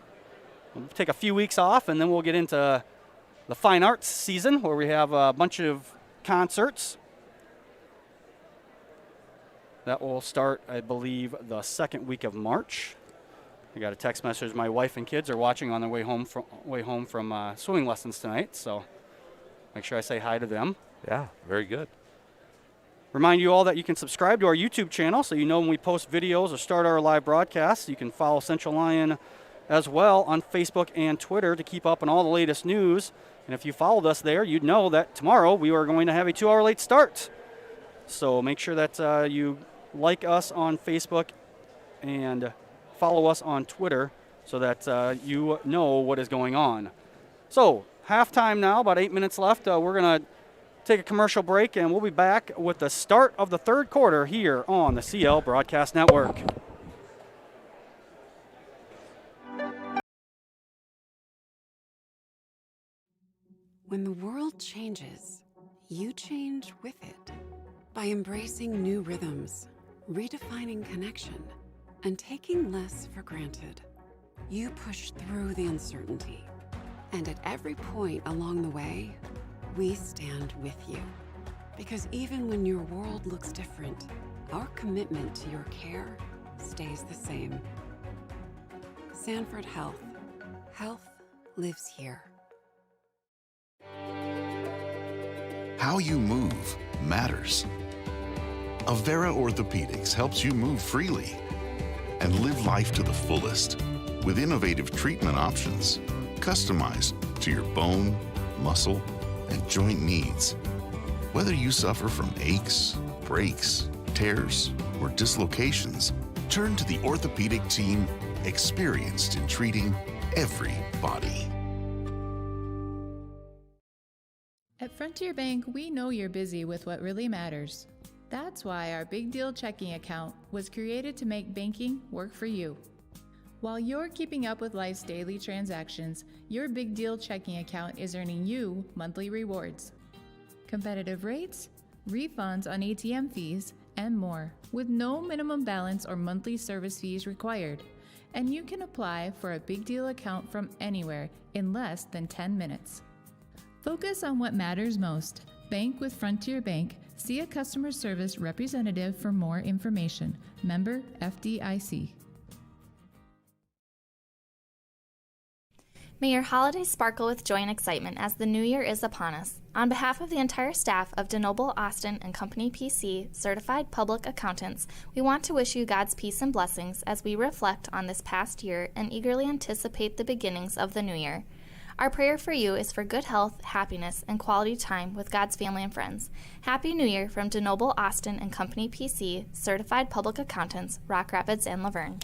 We'll take a few weeks off, and then we'll get into the fine arts season, where we have a bunch of concerts. That will start, I believe, the second week of March. I got a text message. My wife and kids are watching on their way home from swimming lessons tonight, so make sure I say hi to them. Yeah, very good. Remind you all that you can subscribe to our YouTube channel so you know when we post videos or start our live broadcasts. You can follow Central Lyon as well on Facebook and Twitter to keep up on all the latest news. And if you followed us there, you'd know that tomorrow we are going to have a 2-hour late start. So make sure that you like us on Facebook and follow us on Twitter so that you know what is going on. So halftime now, about 8 minutes left. We're going to take a commercial break, and we'll be back with the start of the third quarter here on the CL Broadcast Network. When the world changes, you change with it. By embracing new rhythms, redefining connection, and taking less for granted, you push through the uncertainty. And at every point along the way, we stand with you. Because even when your world looks different, our commitment to your care stays the same. Sanford Health. Health lives here. How you move matters. Avera Orthopedics helps you move freely and live life to the fullest with innovative treatment options customized to your bone, muscle, and joint needs. Whether you suffer from aches, breaks, tears, or dislocations, turn to the orthopedic team experienced in treating every body. At Frontier Bank, we know you're busy with what really matters. That's why our Big Deal checking account was created to make banking work for you. While you're keeping up with life's daily transactions, your Big Deal checking account is earning you monthly rewards. Competitive rates, refunds on ATM fees, and more, with no minimum balance or monthly service fees required. And you can apply for a Big Deal account from anywhere in less than 10 minutes. Focus on what matters most. Bank with Frontier Bank. See a customer service representative for more information. Member FDIC. May your holidays sparkle with joy and excitement as the new year is upon us. On behalf of the entire staff of DeNoble, Austin & Company PC, Certified Public Accountants, we want to wish you God's peace and blessings as we reflect on this past year and eagerly anticipate the beginnings of the new year. Our prayer for you is for good health, happiness, and quality time with God's family and friends. Happy New Year from DeNoble, Austin & Company PC, Certified Public Accountants, Rock Rapids and Laverne.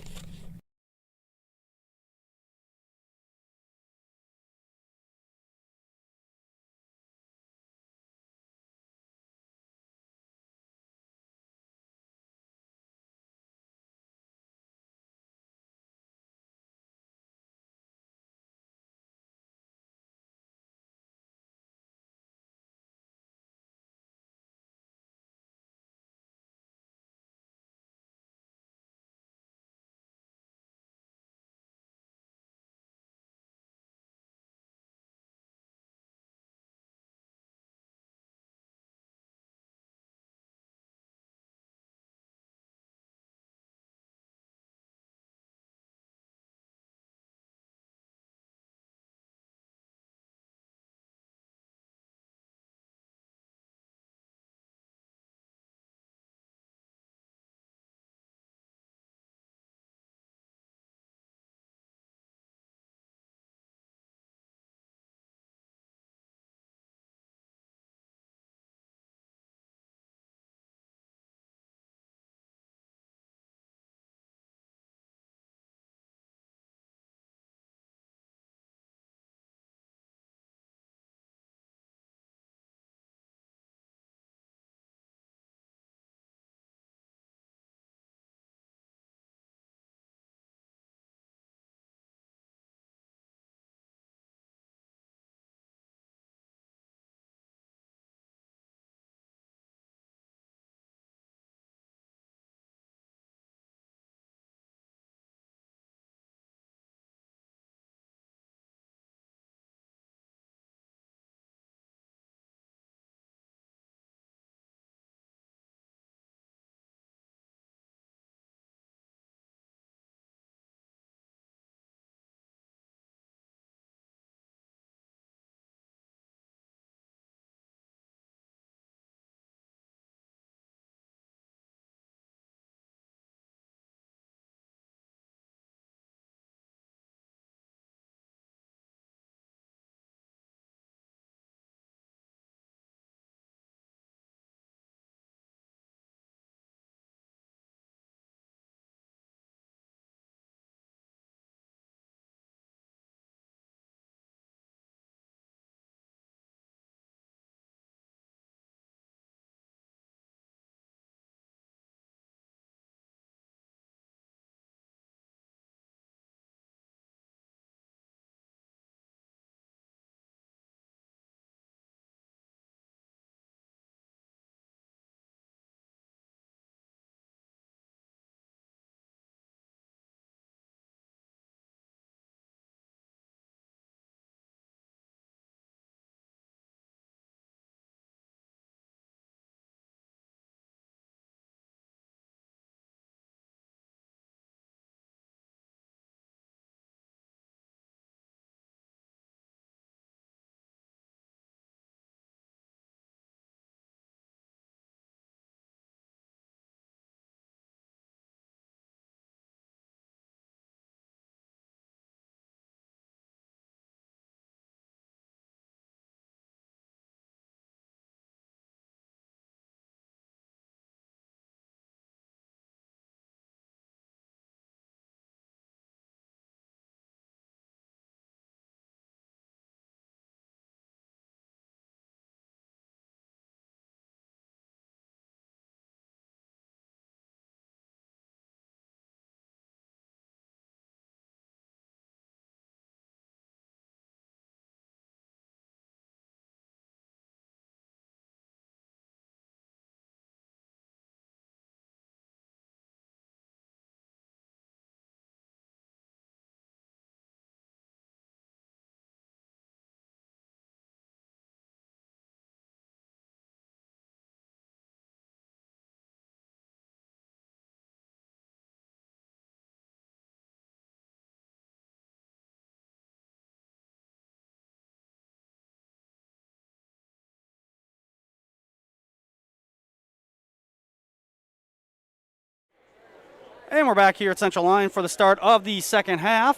And we're back here at Central Lyon for the start of the second half.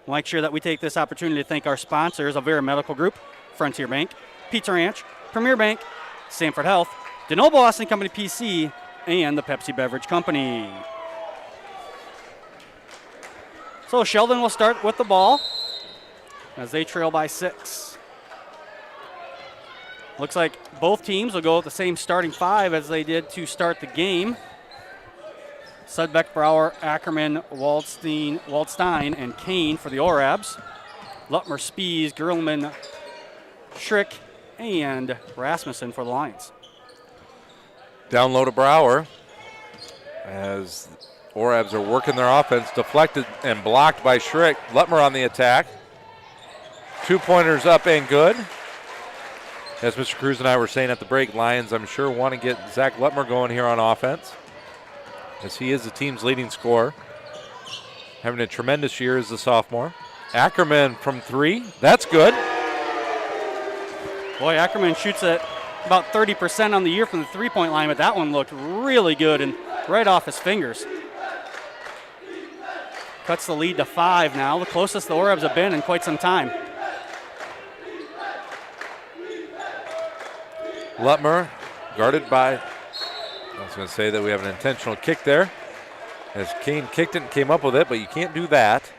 I'd like sure that we take this opportunity to thank our sponsors, Avera Medical Group, Frontier Bank, Pizza Ranch, Premier Bank, Sanford Health, DeNoble Austin Company PC, and the Pepsi Beverage Company. So Sheldon will start with the ball as they trail by 6. Looks like both teams will go with the same starting 5 as they did to start the game. Sudbeck, Brower, Ackerman, Waldstein, and Kane for the Orabs. Lutmer, Spies, Gerlman, Schrick, and Rasmussen for the Lions. Down low to Brower as Orabs are working their offense, deflected and blocked by Schrick. Lutmer on the attack. 2-pointers up and good. As Mr. Cruz and I were saying at the break, Lions, I'm sure, want to get Zach Lutmer going here on offense, as he is the team's leading scorer, having a tremendous year as a sophomore. Ackerman from 3, that's good. Boy, Ackerman shoots at about 30% on the year from the three-point line, but that one looked really good and right off his fingers. Cuts the lead to 5 now, the closest the Orabs have been in quite some time. Lutmer guarded by, I was going to say that we have an intentional kick there, as Kane kicked it and came up with it, but you can't do that.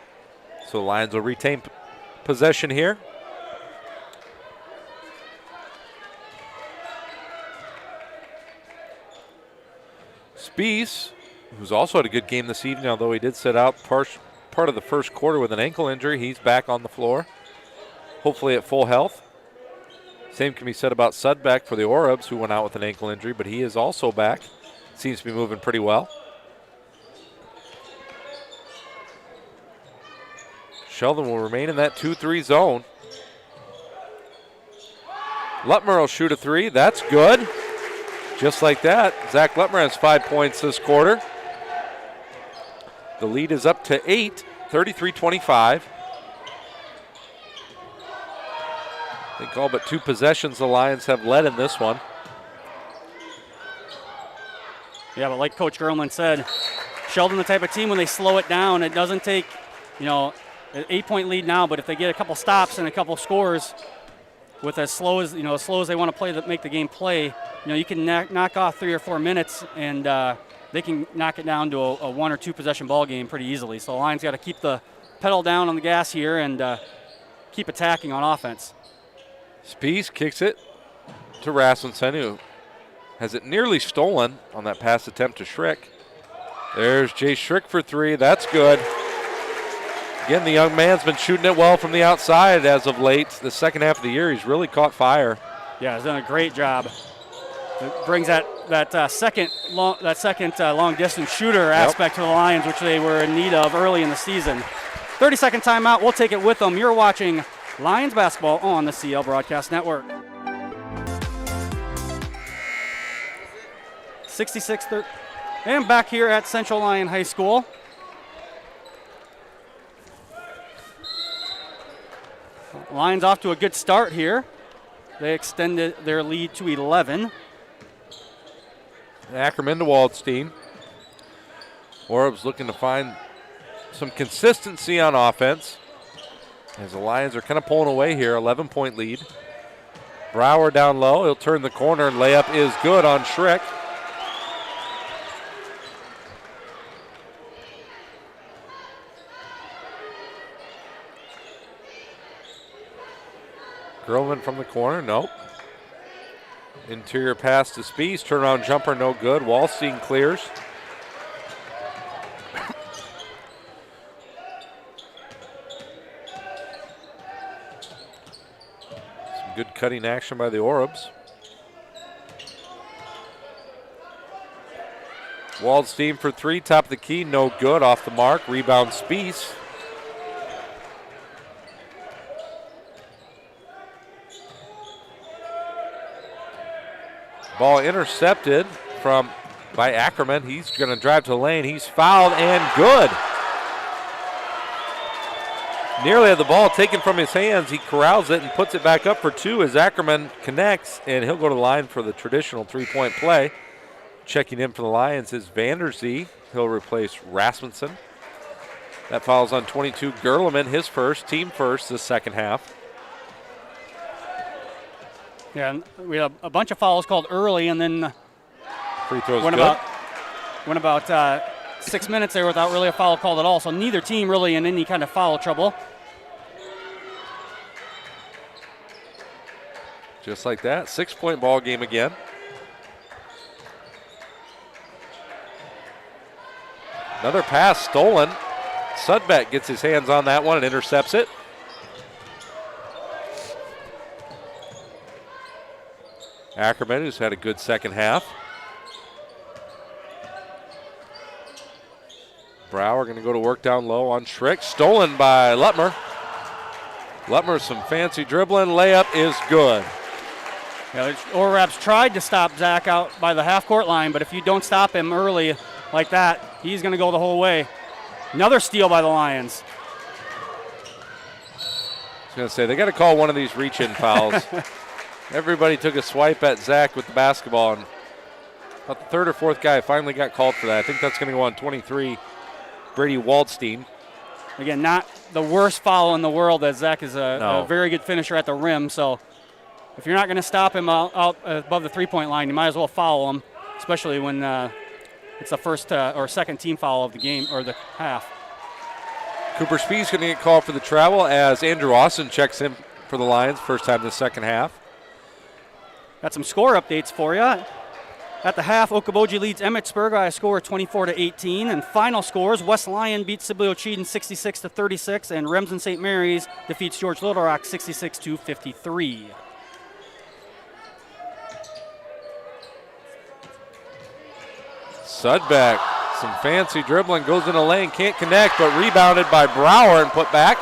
So the Lions will retain possession here. Spies, who's also had a good game this evening, although he did sit out part of the first quarter with an ankle injury. He's back on the floor, hopefully at full health. Same can be said about Sudbeck for the Orabs, who went out with an ankle injury, but he is also back. Seems to be moving pretty well. Sheldon will remain in that 2-3 zone. Lutmer will shoot a 3. That's good. Just like that, Zach Lutmer has 5 points this quarter. The lead is up to 8, 33-25. I think all but 2 possessions the Lions have led in this one. Yeah, but like Coach Gerlman said, Sheldon the type of team, when they slow it down, it doesn't take, an 8-point lead now, but if they get a couple stops and a couple scores with as slow as they want to play, that make the game play, you can knock off 3 or 4 minutes, and they can knock it down to a 1 or 2 possession ball game pretty easily. So the Lions got to keep the pedal down on the gas here and keep attacking on offense. Spies kicks it to Rasmussen, who has it nearly stolen on that pass attempt to Schrick. There's Jay Schrick for 3. That's good. Again, the young man's been shooting it well from the outside as of late. The second half of the year, he's really caught fire. Yeah, he's done a great job. It brings that second long distance shooter aspect to the Lions, which they were in need of early in the season. 30-second timeout. We'll take it with them. You're watching Lions basketball on the CL Broadcast Network. 66-30. And back here at Central Lyon High School. Lions off to a good start here. They extended their lead to 11. Ackerman to Waldstein. Orabs looking to find some consistency on offense, as the Lions are kind of pulling away here. 11-point lead. Brower down low. He'll turn the corner. Layup is good on Schrick. Gerlman from the corner. Nope. Interior pass to Spies. Turnaround jumper, no good. Wallstein clears. Some good cutting action by the Orabs. Waldstein for 3, top of the key, no good. Off the mark. Rebound Spies. Ball intercepted by Ackerman. He's going to drive to the lane. He's fouled and good. Nearly had the ball taken from his hands. He corrals it and puts it back up for 2 as Ackerman connects, and he'll go to the line for the traditional 3-point play. Checking in for the Lions is Vanderzee. He'll replace Rasmussen. That fouls on 22, Gerleman, his first, team first this second half. Yeah, and we had a bunch of fouls called early, and then Free throws went good. about 6 minutes there without really a foul called at all. So neither team really in any kind of foul trouble. Just like that, 6-point ball game again. Another pass stolen. Sudbeck gets his hands on that one and intercepts it. Ackerman, who's had a good second half. Brower going to go to work down low on Schrick. Stolen by Lutmer. Lutmer, some fancy dribbling. Layup is good. Yeah, Orab's tried to stop Zach out by the half-court line, but if you don't stop him early like that, he's going to go the whole way. Another steal by the Lions. I was going to say, they got to call one of these reach-in fouls. Everybody took a swipe at Zach with the basketball, and about the third or fourth guy finally got called for that. I think that's going to go on 23, Brady Waldstein. Again, not the worst foul in the world, as Zach is a very good finisher at the rim. So if you're not going to stop him out above the three-point line, you might as well foul him, especially when it's the first or second team foul of the game or the half. Cooper Speed's going to get called for the travel as Andrew Austin checks in for the Lions, first time this second half. Got some score updates for you. At the half, Okoboji leads Emmitsburg by a score of 24-18. And final scores, West Lyon beats Sibley Cheatham 66-36, and Remsen St. Mary's defeats George Little Rock 66-53. Sudbeck, some fancy dribbling, goes in the lane, can't connect, but rebounded by Brower and put back.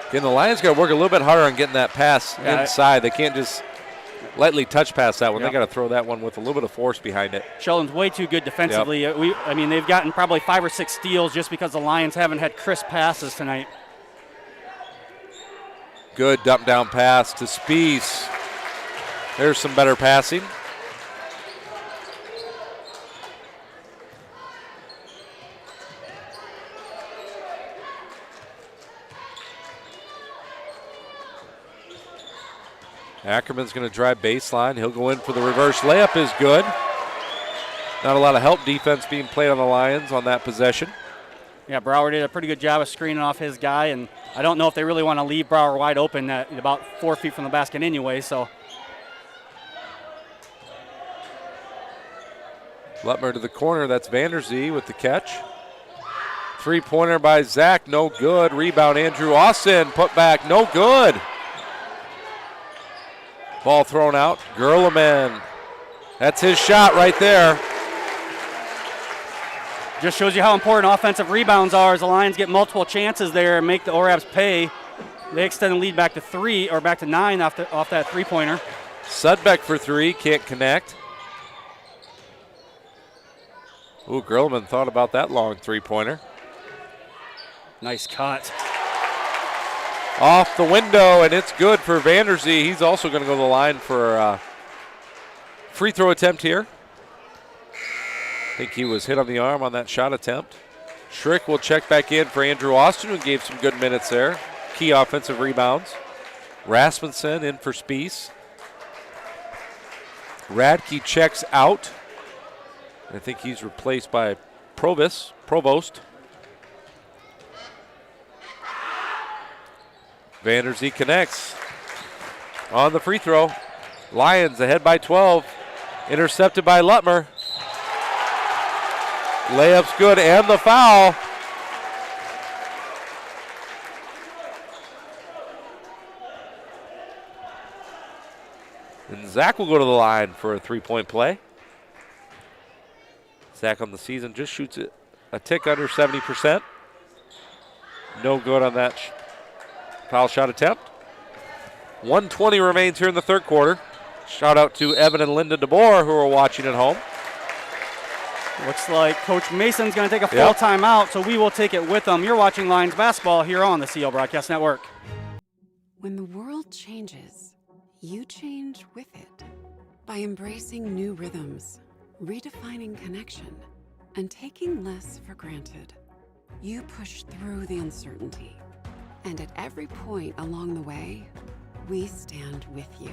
Again, the Lions got to work a little bit harder on getting that pass inside. They can't just lightly touch past that one. They got to throw that one with a little bit of force behind it. Sheldon's way too good defensively. I mean, they've gotten probably 5 or 6 steals just because the Lions haven't had crisp passes tonight. Good dump down pass to Spies. There's some better passing. Ackerman's going to drive baseline. He'll go in for the reverse layup is good. Not a lot of help defense being played on the Lions on that possession. Yeah, Brower did a pretty good job of screening off his guy, and I don't know if they really want to leave Brower wide open at about 4 feet from the basket anyway, so. Lutmer to the corner. That's Vanderzee with the catch. Three-pointer by Zach, no good. Rebound, Andrew Austin, put back, no good. Ball thrown out. Gerleman. That's his shot right there. Just shows you how important offensive rebounds are as the Lions get multiple chances there and make the Orabs pay. They extend the lead back to 3 or back to 9 off that three-pointer. Sudbeck for 3, can't connect. Ooh, Gerleman thought about that long three-pointer. Nice cut. Off the window, and it's good for Vanderzee. He's also going to go to the line for a free throw attempt here. I think he was hit on the arm on that shot attempt. Schrick will check back in for Andrew Austin, who gave some good minutes there. Key offensive rebounds. Rasmussen in for Spies. Radke checks out. I think he's replaced by Provost. Vanderzee connects on the free throw. Lions ahead by 12. Intercepted by Lutmer. Layup's good and the foul. And Zach will go to the line for a three-point play. Zach on the season just shoots it a tick under 70%. No good on that foul shot attempt. 1:20 remains here in the third quarter. Shout out to Evan and Linda DeBoer who are watching at home. Looks like Coach Mason's going to take a full timeout, so we will take it with him. You're watching Lions basketball here on the CL Broadcast Network. When the world changes, you change with it. By embracing new rhythms, redefining connection, and taking less for granted, you push through the uncertainty. And at every point along the way, we stand with you.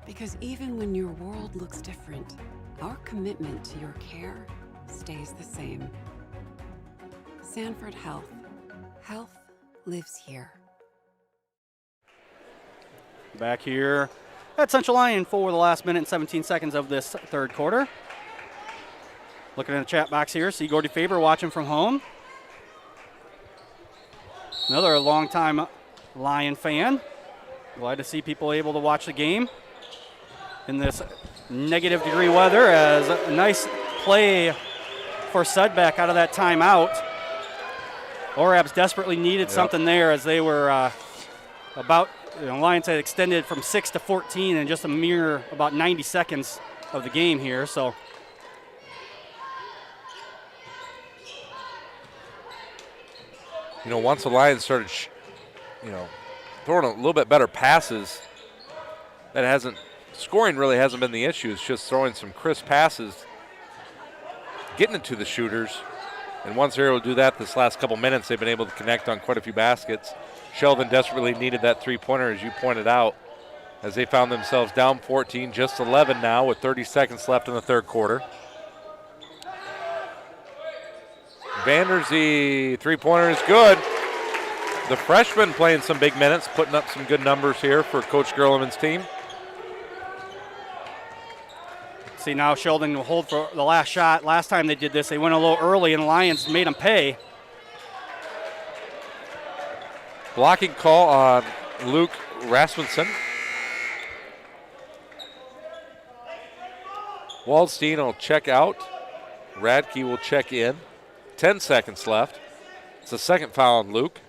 Because even when your world looks different, our commitment to your care stays the same. Sanford Health. Health lives here. Back here at Central Lyon for the last minute and 17 seconds of this third quarter. Looking in the chat box here, see Gordy Faber watching from home. Another longtime Lion fan. Glad to see people able to watch the game in this negative degree weather, as a nice play for Sudbeck out of that timeout. Orabs desperately needed something there, as they were Lions had extended from 6 to 14 in just a mere about 90 seconds of the game here. So once the Lions started throwing a little bit better passes, scoring really hasn't been the issue. It's just throwing some crisp passes, getting it to the shooters. And once they're able to do that this last couple minutes, they've been able to connect on quite a few baskets. Sheldon desperately needed that three-pointer, as you pointed out, as they found themselves down 14, just 11 now with 30 seconds left in the third quarter. Vanderzee three-pointer is good. The freshman playing some big minutes, putting up some good numbers here for Coach Gerleman's team. see now Sheldon will hold for the last shot. Last time they did this, they went a little early and the Lions made them pay. Blocking call on Luke Rasmussen. Waldstein will check out. Radke will check in. 10 seconds left. It's the second foul on Luke.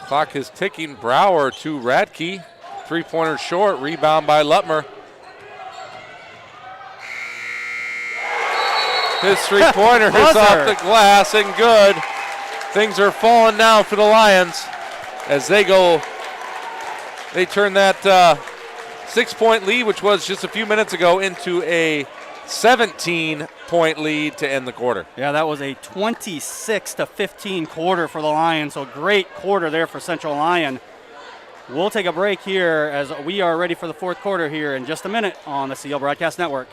Clock is ticking. Brower to Radke. Three-pointer short. Rebound by Lutmer. His three-pointer is off the glass and good. Things are falling now for the Lions as they go. They turn that 6-point lead, which was just a few minutes ago, into a 17-point lead to end the quarter. Yeah, that was a 26-15 quarter for the Lions, so great quarter there for Central Lyon. We'll take a break here as we are ready for the fourth quarter here in just a minute on the CL Broadcast Network.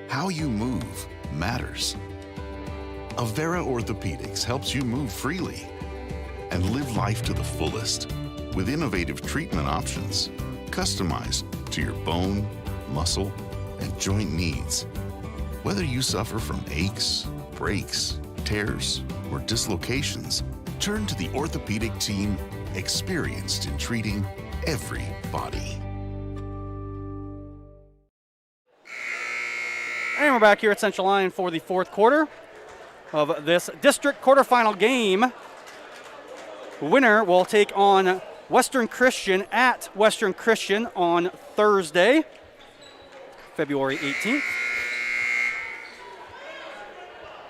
How you move matters. Avera Orthopedics helps you move freely and live life to the fullest with innovative treatment options customized to your bone, muscle, and joint needs. Whether you suffer from aches, breaks, tears, or dislocations, turn to the orthopedic team experienced in treating every body. And we're back here at Central Lyon for the fourth quarter of this district quarterfinal game. Winner will take on Western Christian at Western Christian on Thursday, February 18th.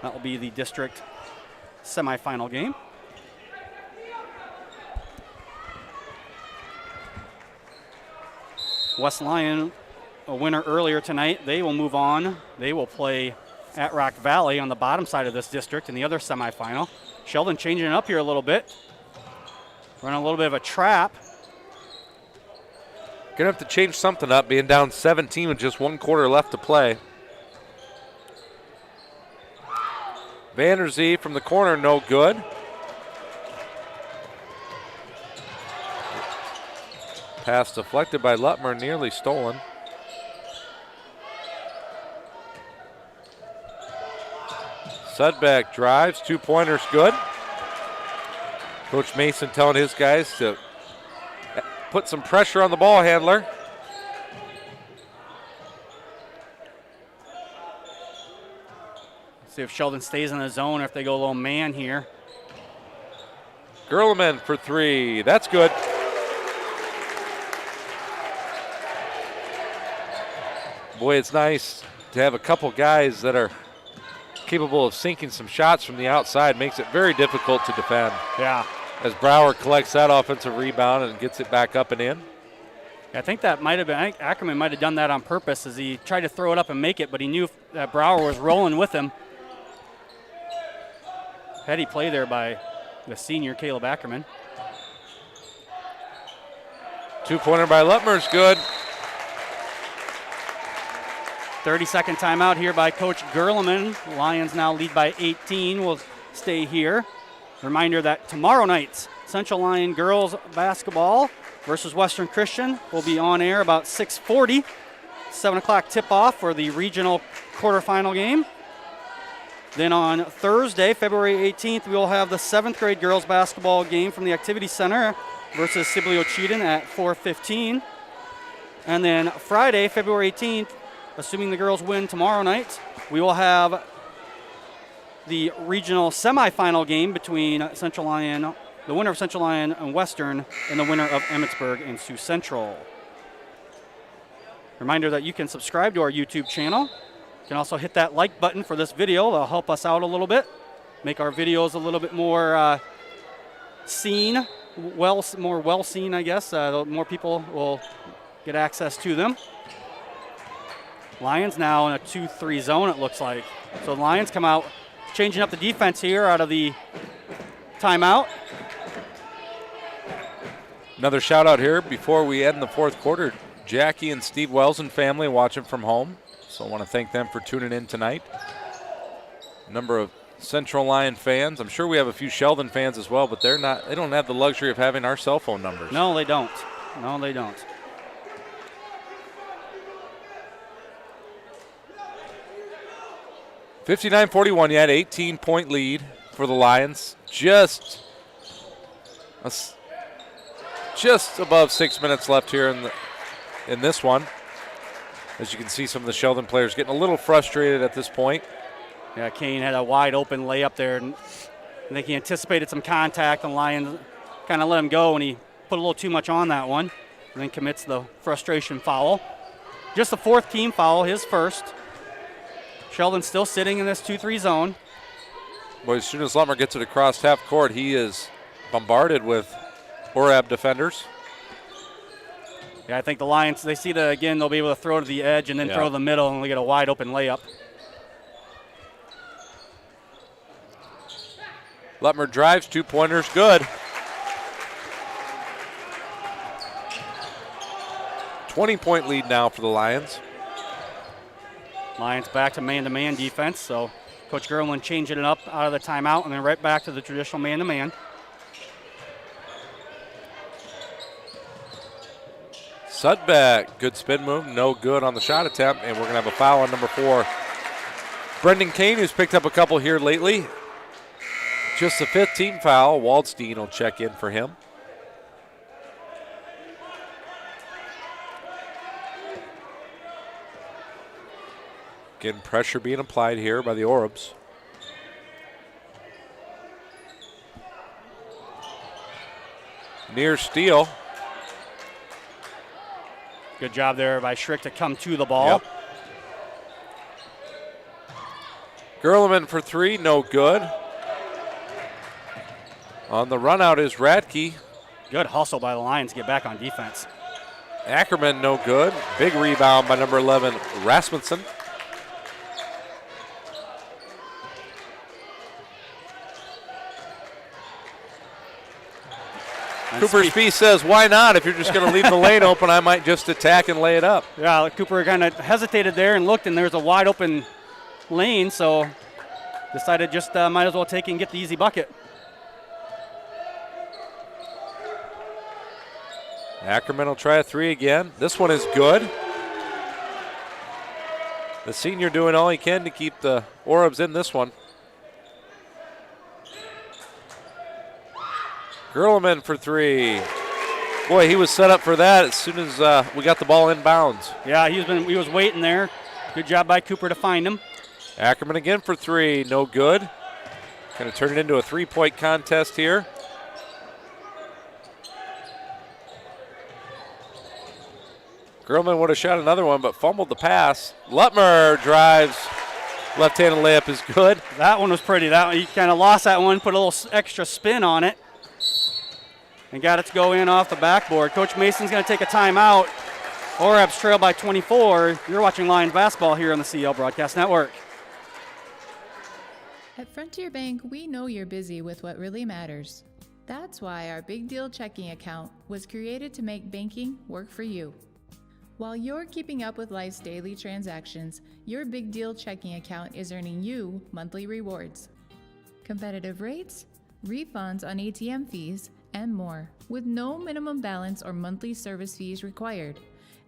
That will be the district semifinal game. West Lyon, a winner earlier tonight. They will move on. They will play at Rock Valley on the bottom side of this district in the other semifinal. Sheldon changing it up here a little bit. Running a little bit of a trap. Gonna have to change something up, being down 17 with just 1 quarter left to play. Vanderzee from the corner, no good. Pass deflected by Lutmer, nearly stolen. Sudbeck drives, 2-pointers good. Coach Mason telling his guys to put some pressure on the ball handler. See if Sheldon stays in the zone or if they go a little man here. Gerleman for 3. That's good. Boy, it's nice to have a couple guys that are capable of sinking some shots from the outside. Makes it very difficult to defend. Yeah. As Brower collects that offensive rebound and gets it back up and in. I think that might have been, I think Ackerman might have done that on purpose as he tried to throw it up and make it, but he knew that Brower was rolling with him. Heady play there by the senior, Caleb Ackerman. 2-pointer by Lutmer's good. 30-second timeout here by Coach Gerleman. Lions now lead by 18. Will stay here. Reminder that tomorrow night's Central Lyon girls basketball versus Western Christian will be on air about 6:40. 7 o'clock tip-off for the regional quarterfinal game. Then on Thursday, February 18th, we will have the 7th grade girls basketball game from the Activity Center versus Sibley Cheaton at 4:15. And then Friday, February 18th, assuming the girls win tomorrow night, we will have the regional semifinal game between Central Lyon, the winner of Central Lyon and Western, and the winner of Emmitsburg and Sioux Central. Reminder that you can subscribe to our YouTube channel. You can also hit that like button for this video. That'll help us out a little bit, make our videos a little bit more seen, more well seen, I guess. More people will get access to them. Lions now in a 2-3 zone, it looks like. So the Lions come out changing up the defense here out of the timeout. Another shout out here before we end the fourth quarter. Jackie and Steve Wells and family watching from home. So I want to thank them for tuning in tonight. A number of Central Lyon fans. I'm sure we have a few Sheldon fans as well, but they don't have the luxury of having our cell phone numbers. No, they don't. No, they don't. (59-41) yet, 18-point lead for the Lions. Just above 6 minutes left here in this one. As you can see, some of the Sheldon players getting a little frustrated at this point. Yeah, Kane had a wide open layup there, and I think he anticipated some contact, and Lions kind of let him go, and he put a little too much on that one, and then commits the frustration foul. Just the fourth team foul, his first. Sheldon still sitting in this 2-3 zone. Boy, as soon as Lutmer gets it across half court, he is bombarded with Orab defenders. Yeah, I think the Lions, they see that again, they'll be able to throw to the edge and then throw to the middle, and we get a wide open layup. Lutmer drives, 2-pointers, good. 20-point lead now for the Lions. Lions back to man-to-man defense, so Coach Gerlin changing it up out of the timeout and then right back to the traditional man-to-man. Sudbeck, good spin move, no good on the shot attempt, and we're going to have a foul on number 4. Brendan Kane, who's picked up a couple here lately. Just the 5th team foul. Waldstein will check in for him. Again, pressure being applied here by the Orbs. Near steal. Good job there by Schrick to come to the ball. Yep. Gerleman for 3, no good. On the run out is Radke. Good hustle by the Lions to get back on defense. Ackerman, no good. Big rebound by number 11, Rasmussen. Cooper Spieth says, why not? If you're just going to leave the lane open, I might just attack and lay it up. Yeah, Cooper kind of hesitated there and looked, and there's a wide open lane, so decided just might as well take and get the easy bucket. Ackerman will try a 3 again. This one is good. The senior doing all he can to keep the Orbs in this one. Gerleman for 3. Boy, he was set up for that as soon as we got the ball in bounds. Yeah, he was waiting there. Good job by Cooper to find him. Ackerman again for 3, no good. Going to turn it into a 3-point contest here. Grillman would have shot another one, but fumbled the pass. Lutmer drives. Left-handed layup is good. That one was pretty. He kind of lost that one, put a little extra spin on it, and got it to go in off the backboard. Coach Mason's going to take a timeout. Orab's trail by 24. You're watching Lion basketball here on the CL Broadcast Network. At Frontier Bank, we know you're busy with what really matters. That's why our Big Deal checking account was created to make banking work for you. While you're keeping up with life's daily transactions, your Big Deal checking account is earning you monthly rewards. Competitive rates, refunds on ATM fees, and more, with no minimum balance or monthly service fees required.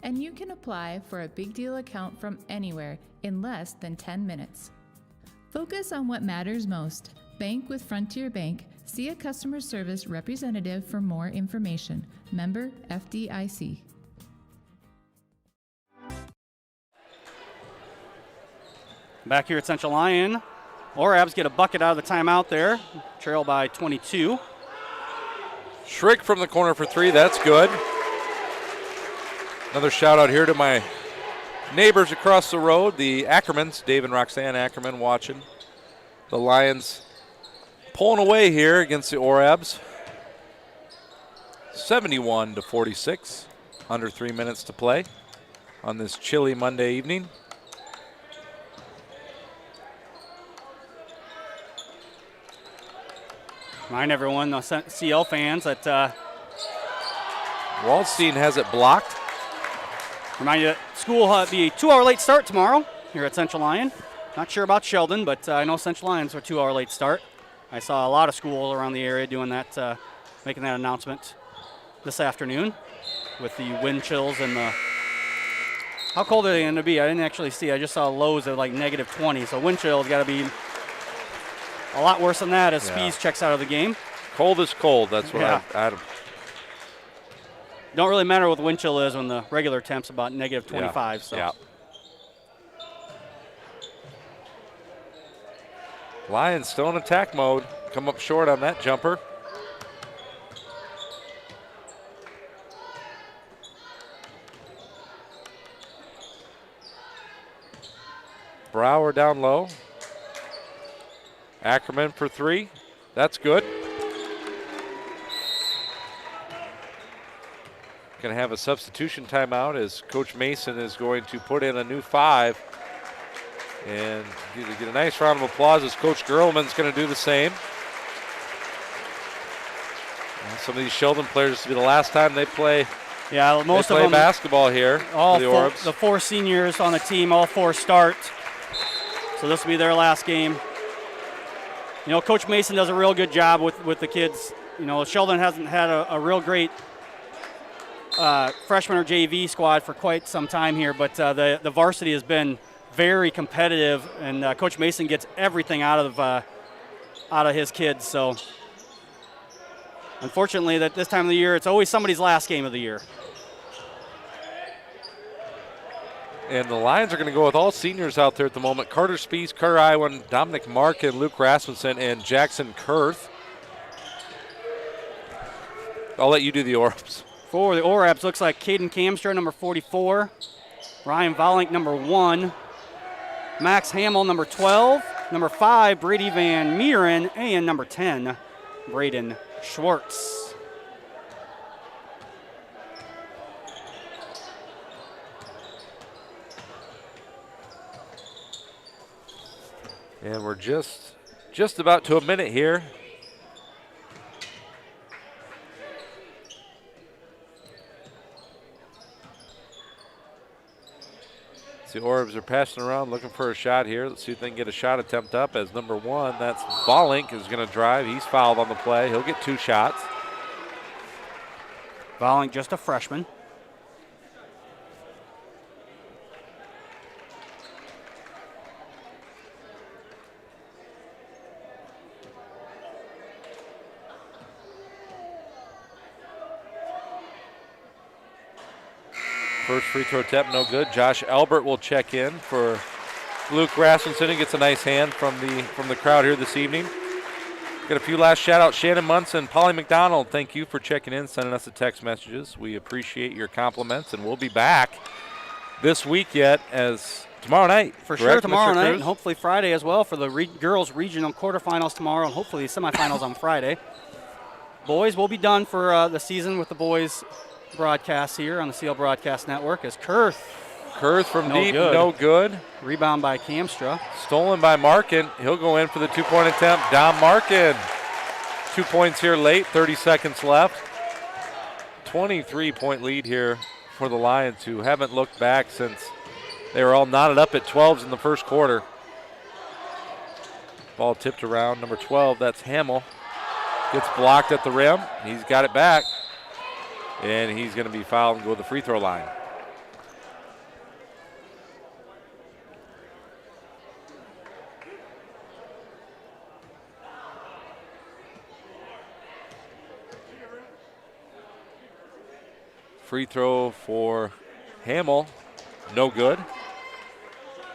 And you can apply for a Big Deal account from anywhere in less than 10 minutes. Focus on what matters most. Bank with Frontier Bank. See a customer service representative for more information. Member FDIC. Back here at Central Lyon, Orabs get a bucket out of the timeout there. Trail by 22. Schrick from the corner for three. That's good. Another shout out here to my neighbors across the road, the Ackermans, Dave and Roxanne Ackerman, watching the Lions pulling away here against the Orabs. 71-46, under 3 minutes to play on this chilly Monday evening. Remind everyone, the CL fans, that Waldstein has it blocked. remind you that school will be a 2-hour late start tomorrow here at Central Lyon. Not sure about Sheldon, but I know Central Lyon's a 2-hour late start. I saw a lot of schools around the area doing that, making that announcement this afternoon with the wind chills and the. How cold are they going to be? I didn't actually see. I just saw lows of like -20. So wind chill's got to be a lot worse than that as Spies checks out of the game. Cold is cold. That's what I don't really matter what the wind chill is when the regular temp's about -25. So. Yeah. Lions still in attack mode. Come up short on that jumper. Brower down low. Ackerman for three. That's good. Going to have a substitution timeout as Coach Mason is going to put in a new 5. And get a nice round of applause as Coach Gerlman's going to do the same. And some of these Sheldon players, this will be the last time they play. Yeah, most they of play them. Basketball here. All for the Orbs. The 4 seniors on the team, all 4 start. So this will be their last game. You know, Coach Mason does a real good job with the kids. You know, Sheldon hasn't had a real great freshman or JV squad for quite some time here, but the varsity has been very competitive, and Coach Mason gets everything out of his kids. So, unfortunately, that this time of the year, it's always somebody's last game of the year. And the Lions are going to go with all seniors out there at the moment. Carter Spies, Carter Iwan, Dominic Mark, and Luke Rasmussen, and Jackson Kurth. I'll let you do the Orbs. For the Orabs, looks like Caden Kamstra, number 44. Ryan Volink, number 1. Max Hamill, number 12. Number 5, Brady Van Meeren. And number 10, Braden Schwartz. And we're just about to a minute here. The Orbs are passing around looking for a shot here. Let's see if they can get a shot attempt up as number 1. That's Volink is going to drive. He's fouled on the play. He'll get 2 shots. Volink, just a freshman. First free throw attempt, no good. Josh Albert will check in for Luke Rasmussen. He gets a nice hand from the crowd here this evening. Got a few last shout-outs. Shannon Munson, Polly McDonald, thank you for checking in, sending us the text messages. We appreciate your compliments, and we'll be back this week yet as tomorrow night. For correct, sure, tomorrow Mr. night, Cruz? and hopefully Friday as well for the girls' regional quarterfinals tomorrow, and hopefully semifinals on Friday. Boys will be done for the season with the boys' broadcasts here on the CL Broadcast Network as Kurth from No deep, good. no good. Rebound by Kamstra. Stolen by Markin. He'll go in for the two-point attempt. Dom Markin. 2 points here late, 30 seconds left. 23-point lead here for the Lions, who haven't looked back since they were all knotted up at 12s in the first quarter. Ball tipped around. Number 12, that's Hamill. Gets blocked at the rim. He's got it back. And he's going to be fouled and go to the free throw line. Free throw for Hamill, no good.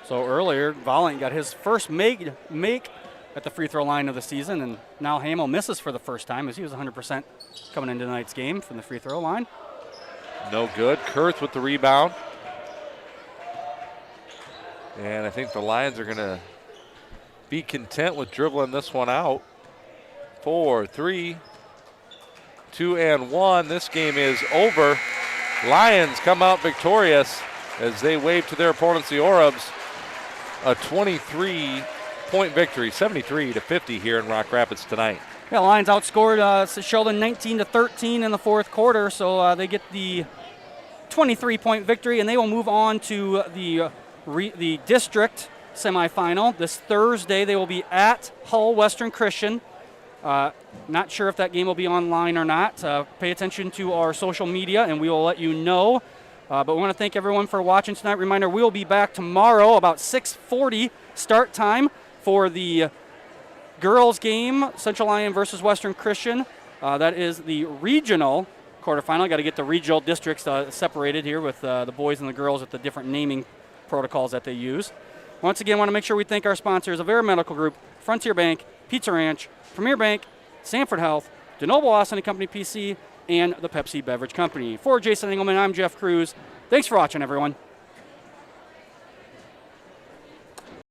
So earlier, Vollant got his first make at the free throw line of the season, and now Hamill misses for the first time as he was 100% coming into tonight's game from the free throw line. No good. Kurth with the rebound. And I think the Lions are going to be content with dribbling this one out. 4, 3, 2, and 1. This game is over. Lions come out victorious as they wave to their opponents, the Orabs, a 23-point victory, 73-50 here in Rock Rapids tonight. Yeah, Lions outscored Sheldon 19-13 in the fourth quarter, so they get the 23-point victory, and they will move on to the district semifinal. This Thursday, they will be at Hull Western Christian. Not sure if that game will be online or not. Pay attention to our social media, and we will let you know. But we want to thank everyone for watching tonight. Reminder, we will be back tomorrow about 6:40 start time for the girls game, Central Lyon versus Western Christian. That is the regional quarterfinal. Got to get the regional districts separated here with the boys and the girls with the different naming protocols that they use. Once again, want to make sure we thank our sponsors, Avera Medical Group, Frontier Bank, Pizza Ranch, Premier Bank, Sanford Health, DeNoble Austin & Company PC, and the Pepsi Beverage Company. For Jason Engelman, I'm Jeff Cruz. Thanks for watching, everyone.